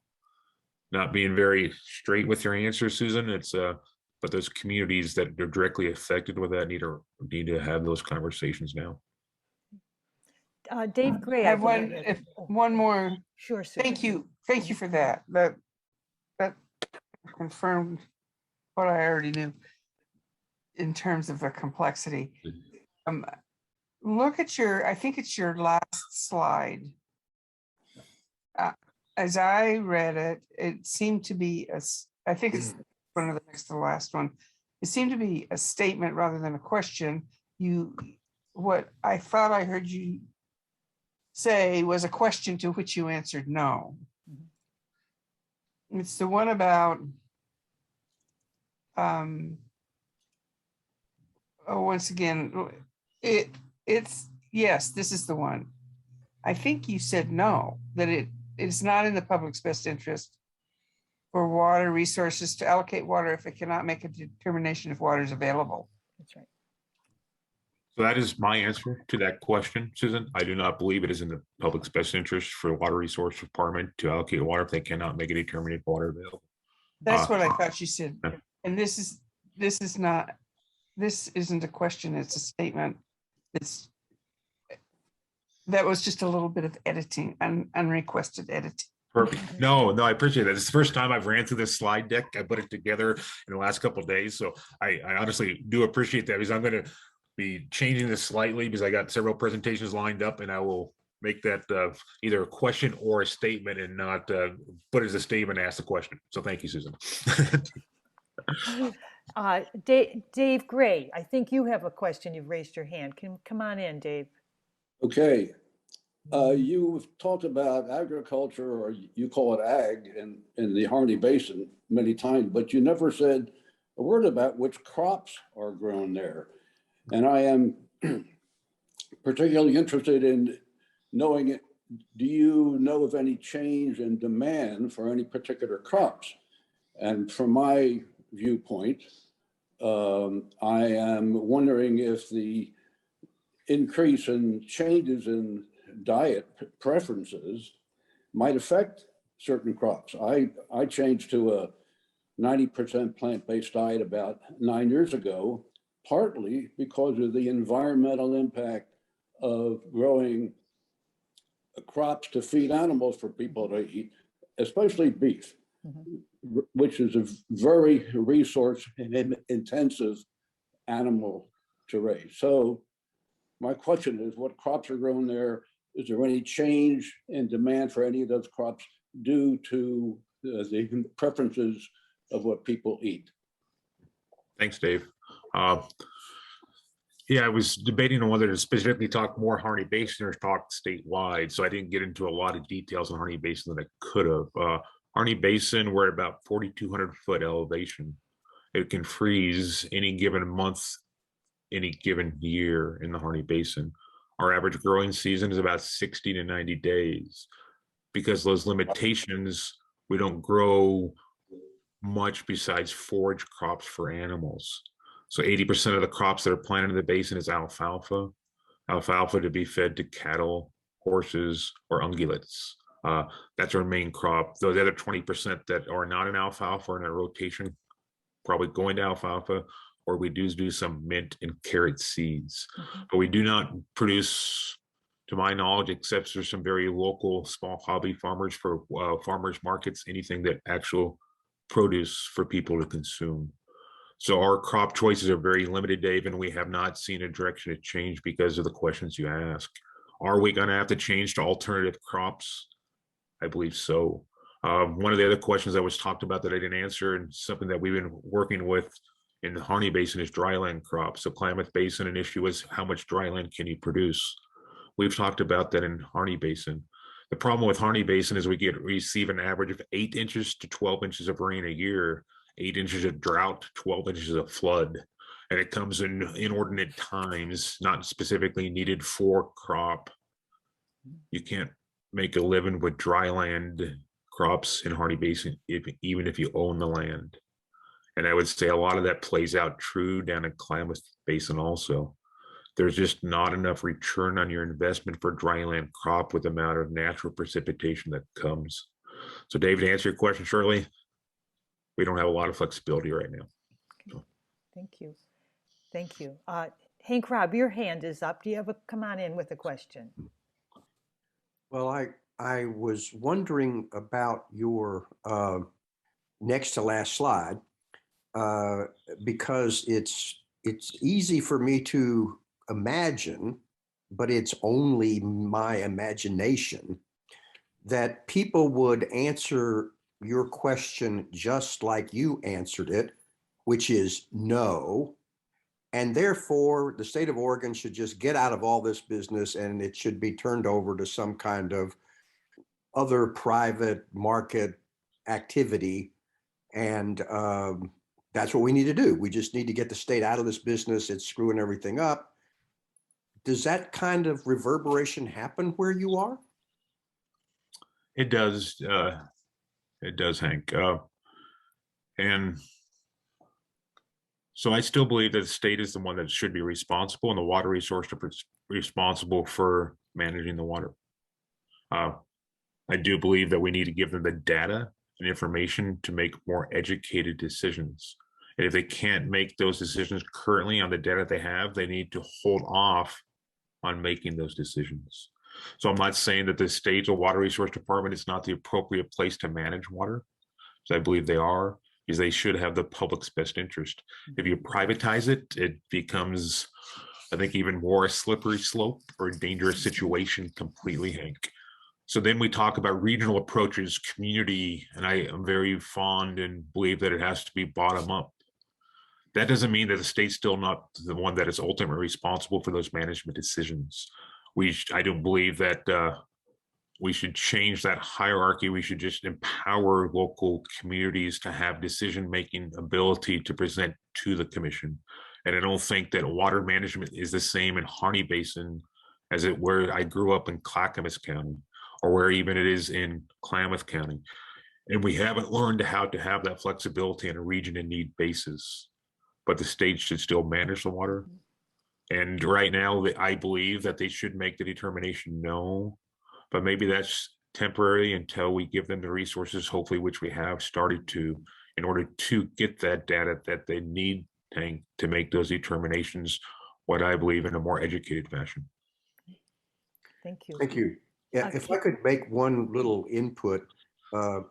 Speaker 3: not being very straight with your answer, Susan. It's but those communities that are directly affected with that need to have those conversations now.
Speaker 1: Dave Gray,
Speaker 5: I
Speaker 1: I
Speaker 5: have one,
Speaker 1: believe.
Speaker 5: if,
Speaker 1: Oh,
Speaker 5: one more.
Speaker 1: sure, Susan.
Speaker 5: Thank you for that. That confirmed what I already knew in terms of the complexity. Look at I think it's your last slide. As I read it, it seemed to be I think it's one of the next to the last one. It seemed to be a statement rather than a question. What I thought I heard you say was a question to which you answered no. It's the one about, once again, it's, yes, this is the one. I think you said no, that it's not in the public's best interest for water resources to allocate water if it cannot make a determination if water is available.
Speaker 1: That's right.
Speaker 3: So that is my answer to that question, Susan. I do not believe it is in the public's best interest for the Water Resource Department to allocate water if they cannot make a determination if water available.
Speaker 5: That's what I thought you said.
Speaker 3: Yeah.
Speaker 5: And this isn't a question, it's a statement. That was just a little bit of editing, unrequested editing.
Speaker 3: Perfect. No, I appreciate that. It's the first time I've ran through this slide deck. I put it together in the last couple of days. So I honestly do appreciate that, because I'm going to be changing this slightly because I got several presentations lined up, and I will make that either a question or a statement, and not put it as a statement and ask the question. So thank you, Susan.
Speaker 1: Dave Gray, I think you have a question. You've raised your hand. Come on in, Dave.
Speaker 6: Okay. You've talked about agriculture, or you call it ag, in the Harney Basin many times, but you never said a word about which crops are grown there. And I am particularly interested in knowing it. Do you know of any change in demand for any particular crops? And from my viewpoint, I am wondering if the increase in changes in diet preferences might affect certain crops. I changed to a 90% plant-based diet about 9 years ago, partly because of the environmental impact of growing crops to feed animals for people to eat, especially beef, which is a very resource intensive animal to raise. So my question is, what crops are grown there? Is there any change in demand for any of those crops due to the preferences of what people eat?
Speaker 3: Thanks, Dave. Yeah, I was debating on whether to specifically talk more Harney Basin or talk statewide, so I didn't get into a lot of details on Harney Basin that I could have. Harney Basin, we're at about 4,200 foot elevation. It can freeze any given month, any given year in the Harney Basin. Our average growing season is about 60 to 90 days. Because those limitations, we don't grow much besides forage crops for animals. So 80% of the crops that are planted in the basin is alfalfa to be fed to cattle, horses, or ungulates. That's our main crop. Those other 20% that are not in alfalfa are in a rotation, probably going to alfalfa, or we do some mint and carrot seeds. But we do not produce, to my knowledge, except for some very local small hobby farmers for farmers markets, anything that actual produce for people to consume. So our crop choices are very limited, Dave, and we have not seen a direction of change because of the questions you ask. Are we going to have to change to alternative crops? I believe so. One of the other questions that was talked about that I didn't answer, and something that we've been working with in the Harney Basin, is dryland crops. So Klamath Basin, an issue is how much dryland can you produce? We've talked about that in Harney Basin. The problem with Harney Basin is we receive an average of 8 inches to 12 inches of rain a year, 8 inches of drought, 12 inches of flood. And it comes in inordinate times, not specifically needed for crop. You can't make a living with dryland crops in Harney Basin, even if you own the land. And I would say a lot of that plays out true down in Klamath Basin also. there's just not enough return on your investment for dryland crop with the amount of natural precipitation that comes. So David, to answer your question shortly, we don't have a lot of flexibility right now. So.
Speaker 1: Thank you. Thank you. Hank Robb, your hand is up. Do you have come on in with a question?
Speaker 7: Well, I was wondering about your next to last slide, because it's easy for me to imagine, but it's only my imagination, that people would answer your question just like you answered it, which is no. And therefore, the state of Oregon should just get out of all this business and it should be turned over to some kind of other private market activity. And that's what we need to do. We just need to get the state out of this business. It's screwing everything up. Does that kind of reverberation happen where you are?
Speaker 3: It does. It does, Hank. And so I still believe that the state is the one that should be responsible, and the water resource responsible for managing the water. I do believe that we need to give them the data and information to make more educated decisions. And if they can't make those decisions currently on the data they have, they need to hold off on making those decisions. So I'm not saying that the state or water resource department is not the appropriate place to manage water. So I believe they are, because they should have the public's best interest. If you privatize it, it becomes, I think, even more a slippery slope or a dangerous situation completely, Hank. So then we talk about regional approaches, community, and I am very fond and believe that it has to be bottom up. That doesn't mean that the state's still not the one that is ultimately responsible for those management decisions. I don't believe that we should change that hierarchy. We should just empower local communities to have decision-making ability to present to the commission. And I don't think that water management is the same in Harney Basin as it where I grew up in Clackamas County, or where even it is in Klamath County. And we haven't learned how to have that flexibility on a region in need basis. But the state should still manage the water. And right now, I believe that they should make the determination no, but maybe that's temporary until we give them the resources, hopefully, which we have started to, in order to get that data that they need to make those determinations, what I believe in a more educated fashion.
Speaker 1: Thank you.
Speaker 7: Thank you. Yeah, if I could make one little input,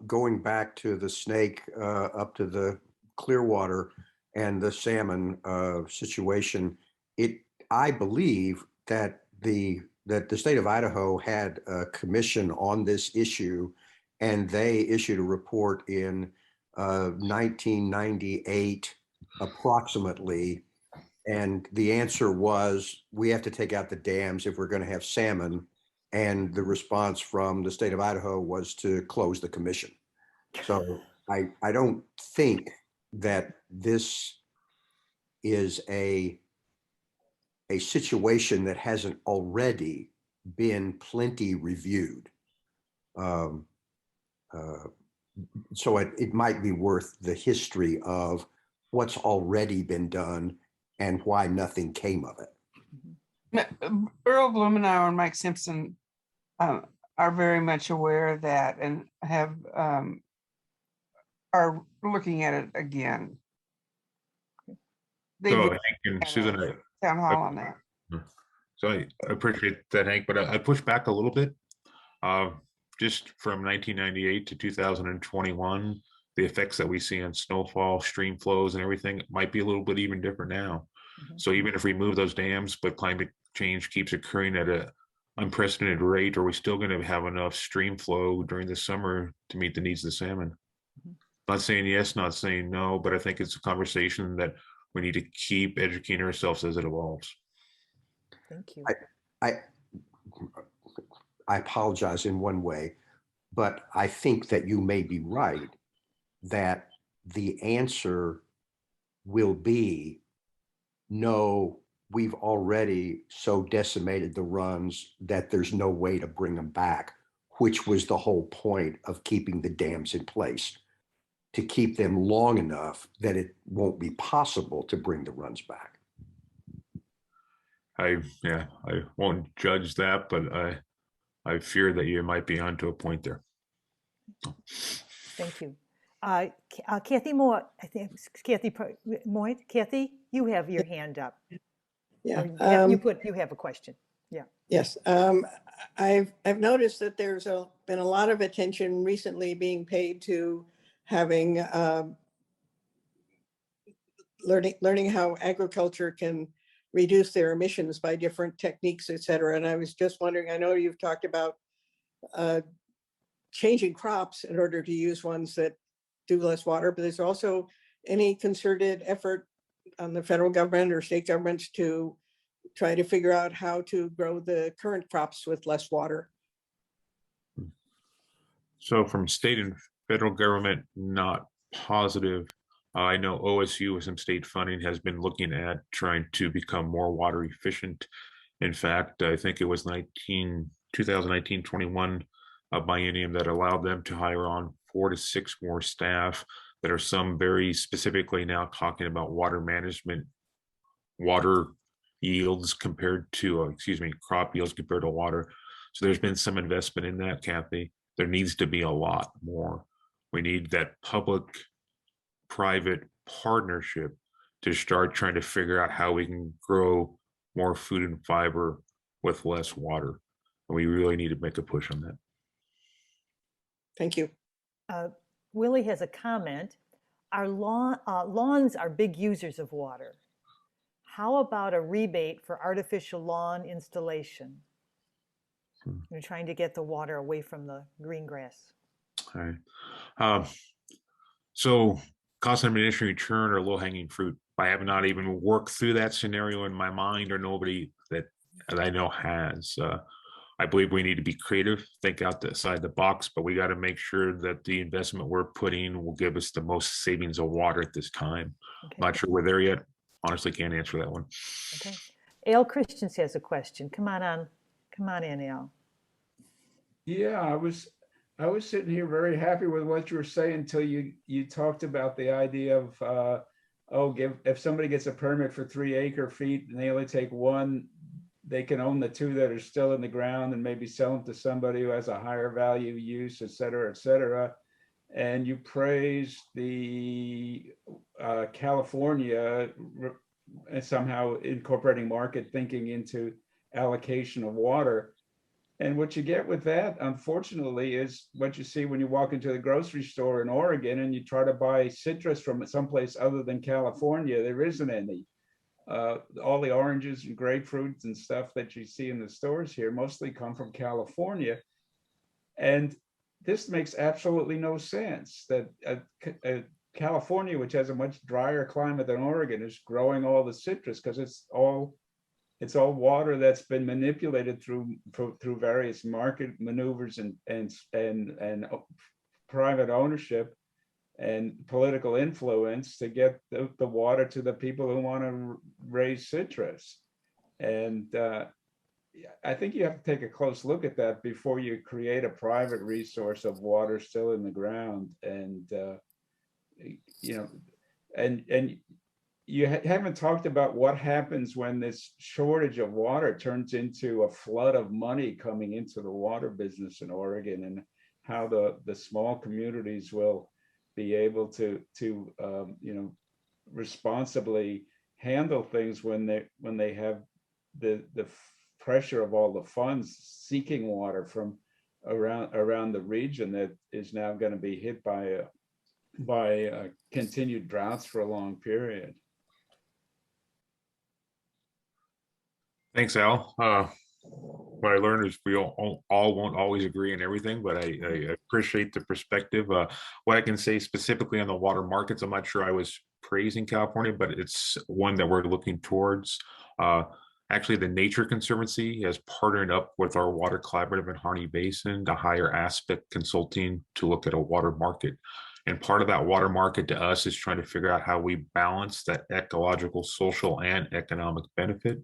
Speaker 7: going back to the snake up to the Clearwater and the salmon situation, I believe that the state of Idaho had a commission on this issue, and they issued a report in 1998 approximately. And the answer was, we have to take out the dams if we're going to have salmon. And the response from the state of Idaho was to close the commission. So I don't think that this is a situation that hasn't already been plenty reviewed. So it might be worth the history of what's already been done and why nothing came of it.
Speaker 5: Earl Blumenauer and Mike Simpson are very much aware of that and have are looking at it again. They
Speaker 3: So
Speaker 5: did
Speaker 3: Hank and Susan,
Speaker 5: town hall on that.
Speaker 3: So I appreciate that, Hank, but I push back a little bit. Just from 1998 to 2021, the effects that we see on snowfall, stream flows, and everything might be a little bit even different now. So even if we move those dams, but climate change keeps occurring at an unprecedented rate, are we still going to have enough stream flow during the summer to meet the needs of the salmon? Not saying yes, not saying no, but I think it's a conversation that we need to keep educating ourselves as it evolves.
Speaker 1: Thank you.
Speaker 7: I apologize in one way, but I think that you may be right, that the answer will be no, we've already so decimated the runs that there's no way to bring them back, which was the whole point of keeping the dams in place, to keep them long enough that it won't be possible to bring the runs back.
Speaker 3: I won't judge that, but I fear that you might be onto a point there.
Speaker 1: Thank you. Kathy Moore, I think Moy, Kathy, you have your hand up.
Speaker 4: Yeah.
Speaker 1: Or you have a question. Yeah.
Speaker 4: Yes. I've noticed that there's been a lot of attention recently being paid to having learning how agriculture can reduce their emissions by different techniques, et cetera. And I was just wondering, I know you've talked about changing crops in order to use ones that do less water, but there's also any concerted effort on the federal government or state governments to try to figure out how to grow the current crops with less water.
Speaker 3: So from state and federal government, not positive. I know OSU with some state funding has been looking at trying to become more water efficient. In fact, I think it was 2019-21 biennium that allowed them to hire on 4 to 6 more staff that are some very specifically now talking about water management, water yields compared to, crop yields compared to water. So there's been some investment in that, Kathy. There needs to be a lot more. We need that public-private partnership to start trying to figure out how we can grow more food and fiber with less water. And we really need to make a push on that.
Speaker 4: Thank you.
Speaker 1: Willie has a comment. Our lawns are big users of water. How about a rebate for artificial lawn installation? We're trying to get the water away from the green grass.
Speaker 3: All right. So cost of diminishing return or low-hanging fruit. I have not even worked through that scenario in my mind, or nobody that I know has. I believe we need to be creative, think outside the box, but we got to make sure that the investment we're putting will give us the most savings of water at this time. Okay. Not sure we're there yet. Honestly, can't answer that one.
Speaker 1: Okay. Al Christians has a question. Come on in, Al.
Speaker 8: Yeah, I was sitting here very happy with what you were saying until you talked about the idea of if somebody gets a permit for 3 acre feet and they only take 1, they can own the 2 that are still in the ground and maybe sell them to somebody who has a higher value use, et cetera, et cetera. And you praised the California somehow incorporating market thinking into allocation of water. And what you get with that, unfortunately, is what you see when you walk into the grocery store in Oregon and you try to buy citrus from someplace other than California. There isn't any. All the oranges and grapefruits and stuff that you see in the stores here mostly come from California. And this makes absolutely no sense that California, which has a much drier climate than Oregon, is growing all the citrus because it's all water that's been manipulated through various market maneuvers and private ownership and political influence to get the water to the people who want to raise citrus. And I think you have to take a close look at that before you create a private resource of water still in the ground. And and you haven't talked about what happens when this shortage of water turns into a flood of money coming into the water business in Oregon, and how the small communities will be able to responsibly handle things when they have the pressure of all the funds seeking water from around the region that is now going to be hit by continued droughts for a long period.
Speaker 3: Thanks, Al. What I learned is we all won't always agree on everything, but I appreciate the perspective. What I can say specifically on the water markets, I'm not sure I was praising California, but it's one that we're looking towards. Actually, the Nature Conservancy has partnered up with our Water Collaborative in Harney Basin to hire Aspect Consulting to look at a water market. And part of that water market to us is trying to figure out how we balance that ecological, social, and economic benefit.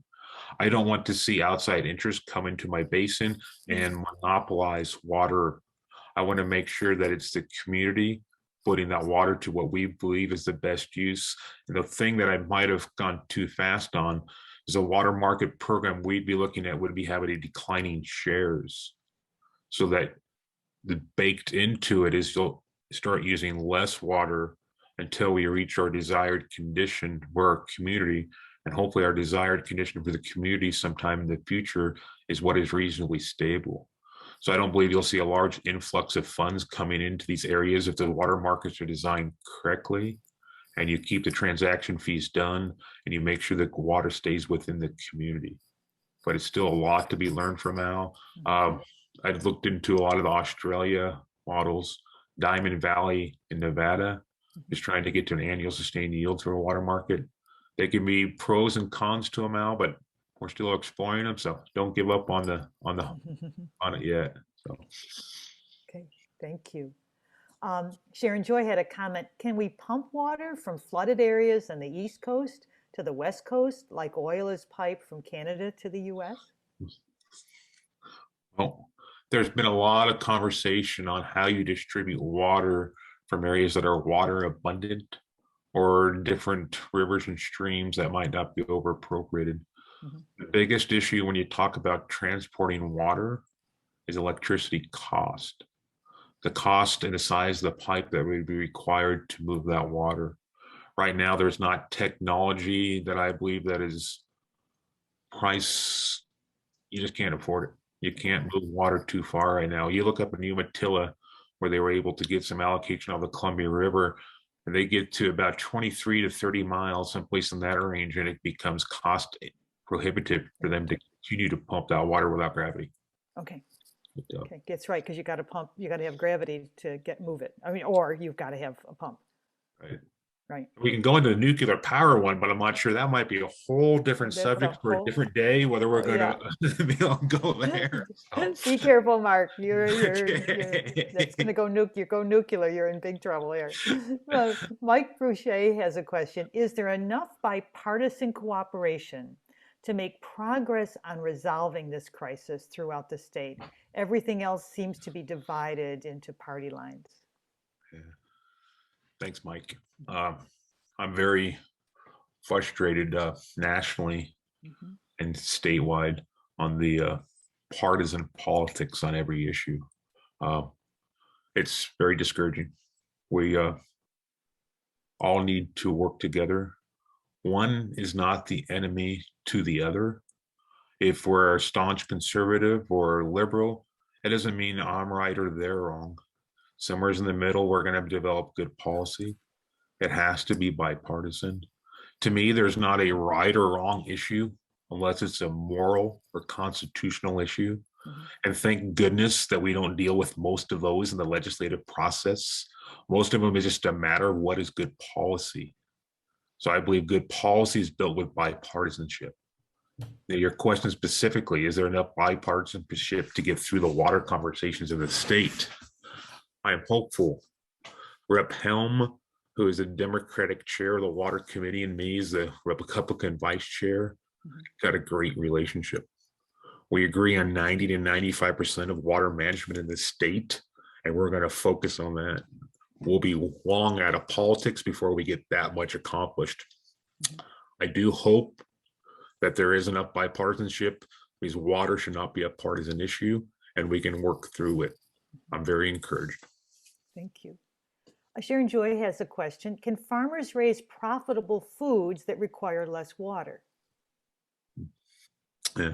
Speaker 3: I don't want to see outside interests come into my basin and monopolize water. I want to make sure that it's the community putting that water to what we believe is the best use. And the thing that I might have gone too fast on, As a water market program, we'd be looking at would be having a declining shares so that the baked into it is you'll start using less water until we reach our desired condition where our community, and hopefully our desired condition for the community sometime in the future, is what is reasonably stable. So I don't believe you'll see a large influx of funds coming into these areas if the water markets are designed correctly and you keep the transaction fees done and you make sure that water stays within the community. But it's still a lot to be learned from Al. I've looked into a lot of the Australia models. Diamond Valley in Nevada is trying to get to an annual sustained yield through a water market. They can be pros and cons to them, Al, but we're still exploring them. So don't give up on it yet. So
Speaker 1: Okay, thank you. Sharon Joy had a comment. Can we pump water from flooded areas on the East Coast to the West Coast like oil is piped from Canada to the US?
Speaker 3: well, there's been a lot of conversation on how you distribute water from areas that are water abundant or different rivers and streams that might not be over appropriated. The biggest issue when you talk about transporting water is electricity cost. The cost and the size of the pipe that would be required to move that water. Right now, there's not technology that I believe that is price, you just can't afford it. You can't move water too far right now. You look up in Umatilla where they were able to get some allocation of the Columbia River, and they get to about 23 to 30 miles, someplace in that range, and it becomes cost prohibitive for them to continue to pump that water without gravity.
Speaker 1: Okay. Okay, that's right, because you got to pump, you got to have gravity to move it. I mean, or you've got to have a pump.
Speaker 3: Right.
Speaker 1: Right.
Speaker 3: We can go into the nuclear power one, but I'm not sure that might be a whole different
Speaker 1: That's
Speaker 3: subject for a different day, whether we're going to be able to go there. So.
Speaker 1: Be careful, Mark. You're
Speaker 3: Okay.
Speaker 1: that's going to go nuclear. You're in big trouble here. Mike Boucher has a question. Is there enough bipartisan cooperation to make progress on resolving this crisis throughout the state? Everything else seems to be divided into party lines.
Speaker 3: Yeah. Thanks, Mike. I'm very frustrated nationally and statewide on the partisan politics on every issue. It's very discouraging. We all need to work together. One is not the enemy to the other. If we're a staunch conservative or liberal, it doesn't mean I'm right or they're wrong. Somewhere in the middle, we're going to develop good policy. It has to be bipartisan. To me, there's not a right or wrong issue unless it's a moral or constitutional issue. And thank goodness that we don't deal with most of those in the legislative process. Most of them is just a matter of what is good policy. So I believe good policy is built with bipartisanship. Now, your question specifically, is there enough bipartisanship to get through the water conversations in the state? I am hopeful. Rep. Helm, who is the Democratic chair of the Water Committee, and me as the Republican vice chair, got a great relationship. We agree on 90 to 95% of water management in the state, and we're going to focus on that. We'll be long out of politics before we get that much accomplished. I do hope that there is enough bipartisanship because water should not be a partisan issue and we can work through it. I'm very encouraged.
Speaker 1: Thank you. Sharon Joy has a question. Can farmers raise profitable foods that require less water?
Speaker 3: Yeah.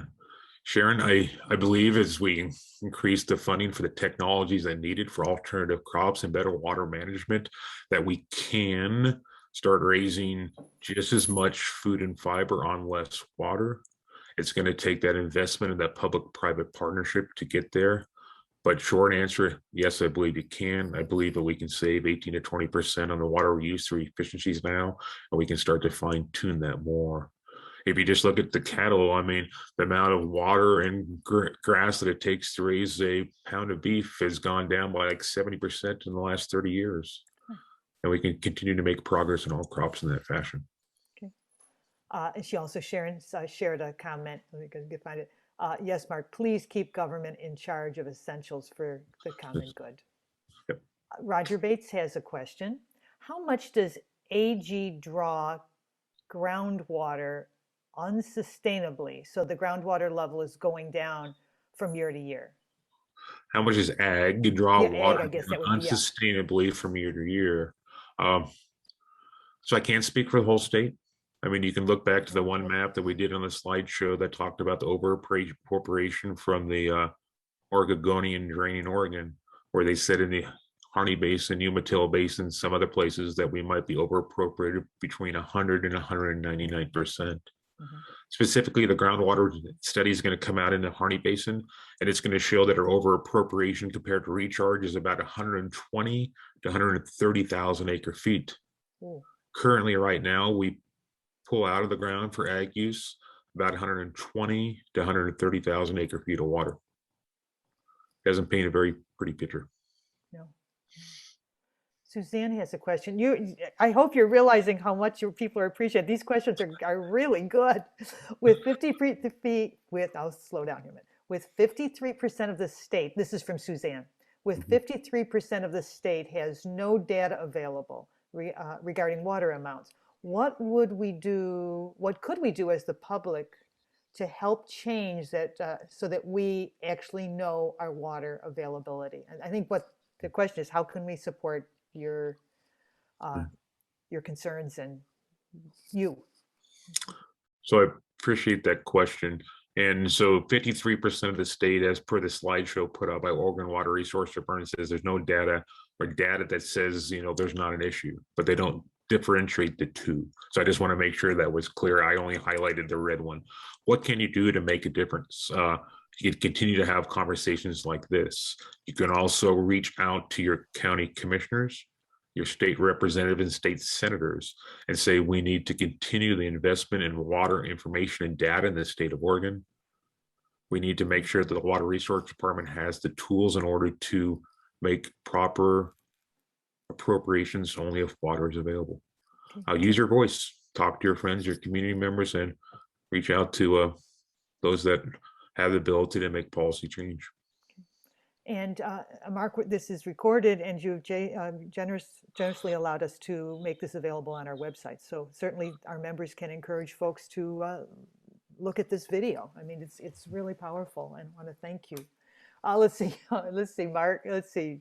Speaker 3: Sharon, I believe as we increase the funding for the technologies that needed for alternative crops and better water management, that we can start raising just as much food and fiber on less water. It's going to take that investment in that public-private partnership to get there. But short answer, yes, I believe you can. I believe that we can save 18 to 20% on the water we use through efficiencies now, and we can start to fine tune that more. If you just look at the cattle, I mean, the amount of water and grass that it takes to raise a pound of beef has gone down by like 70% in the last 30 years. And we can continue to make progress in all crops in that fashion.
Speaker 1: Okay. And she also, Sharon, shared a comment. Let me go find it. Yes, Mark, please keep government in charge of essentials for the common good.
Speaker 3: Yep.
Speaker 1: Roger Bates has a question. How much does AG draw groundwater unsustainably, so the groundwater level is going down from year to year?
Speaker 3: How much is ag? You draw
Speaker 1: Yeah, ag,
Speaker 3: water
Speaker 1: I guess that would be, yeah.
Speaker 3: unsustainably from year to year. So I can't speak for the whole state. I mean, you can look back to the one map that we did on the slideshow that talked about the overappropriation from the Oregonian drain in Oregon, where they said in the Harney Basin, Umatilla Basin, some other places that we might be overappropriated between 100 and 199%. Specifically, the groundwater study is going to come out in the Harney Basin, and it's going to show that our overappropriation compared to recharge is about 120 to 130,000 acre feet.
Speaker 1: Ooh. Currently,
Speaker 3: Right now, we pull out of the ground for ag use about 120 to 130,000 acre feet of water. Doesn't paint a very pretty picture.
Speaker 1: No. Suzanne has a question. I hope you're realizing how much your people are appreciating. These questions are really good. With 53 I'll slow down here a minute. With 53% of the state, this is from Suzanne, with 53% of the state has no data available regarding water amounts. What could we do as the public to help change that so that we actually know our water availability? And I think what the question is, how can we support your concerns and you?
Speaker 3: So I appreciate that question. And so 53% of the state, as per the slideshow put up by Oregon Water Resource Department, says there's no data or data that says, there's not an issue, but they don't differentiate the two. So I just want to make sure that was clear. I only highlighted the red one. What can you do to make a difference? You can continue to have conversations like this. You can also reach out to your county commissioners, your state representative and state senators, and say, we need to continue the investment in water information and data in the state of Oregon. We need to make sure that the Water Resource Department has the tools in order to make proper appropriations only if water is available. Use your voice, talk to your friends, your community members, and reach out to those that have the ability to make policy change.
Speaker 1: And Mark, this is recorded, and you've generously allowed us to make this available on our website. So certainly our members can encourage folks to look at this video. I mean, it's really powerful, and I want to thank you. Let's see, Mark. Let's see.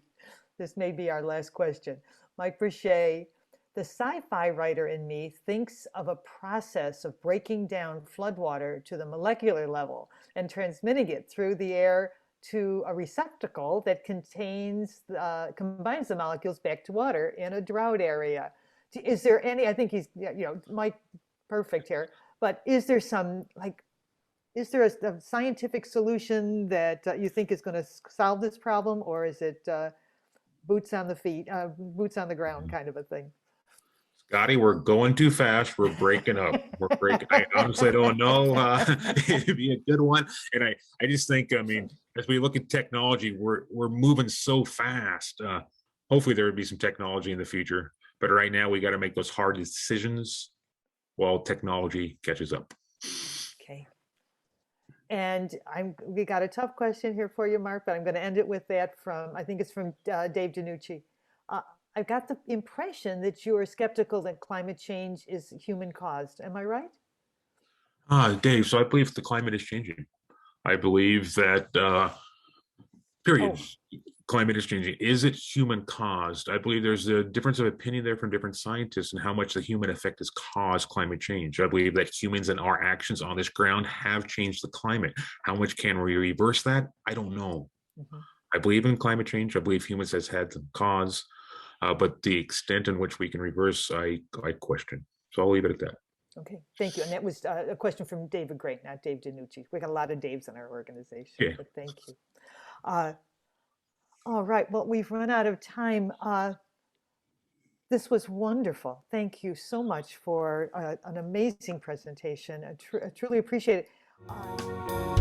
Speaker 1: This may be our last question. Mike Brichet, the sci-fi writer in me thinks of a process of breaking down floodwater to the molecular level and transmitting it through the air to a receptacle that combines the molecules back to water in a drought area. Is there any, I think he's, Mike, perfect here, but is there a scientific solution that you think is going to solve this problem, or is it boots on the ground kind of a thing?
Speaker 3: Scotty, we're going too fast. We're breaking up. I honestly don't know. It'd be a good one. And I just think, I mean, as we look at technology, we're moving so fast. Hopefully there would be some technology in the future, but right now we got to make those hard decisions while technology catches up.
Speaker 1: Okay. And we got a tough question here for you, Mark, but I'm going to end it with that I think it's from Dave DiNucci. I've got the impression that you are skeptical that climate change is human caused. Am I right?
Speaker 3: Dave, so I believe the climate is changing. I believe that, period, climate is changing. Is it human caused? I believe there's a difference of opinion there from different scientists and how much the human effect has caused climate change. I believe that humans and our actions on this ground have changed the climate. How much can we reverse that? I don't know. I believe in climate change. I believe humans has had some cause. But the extent in which we can reverse, I question. So I'll leave it at that.
Speaker 1: Okay, thank you. And that was a question from David Gray, not Dave DiNucci. We got a lot of Daves in our organization, but thank you. All right, well, we've run out of time. This was wonderful. Thank you so much for an amazing presentation. I truly appreciate it.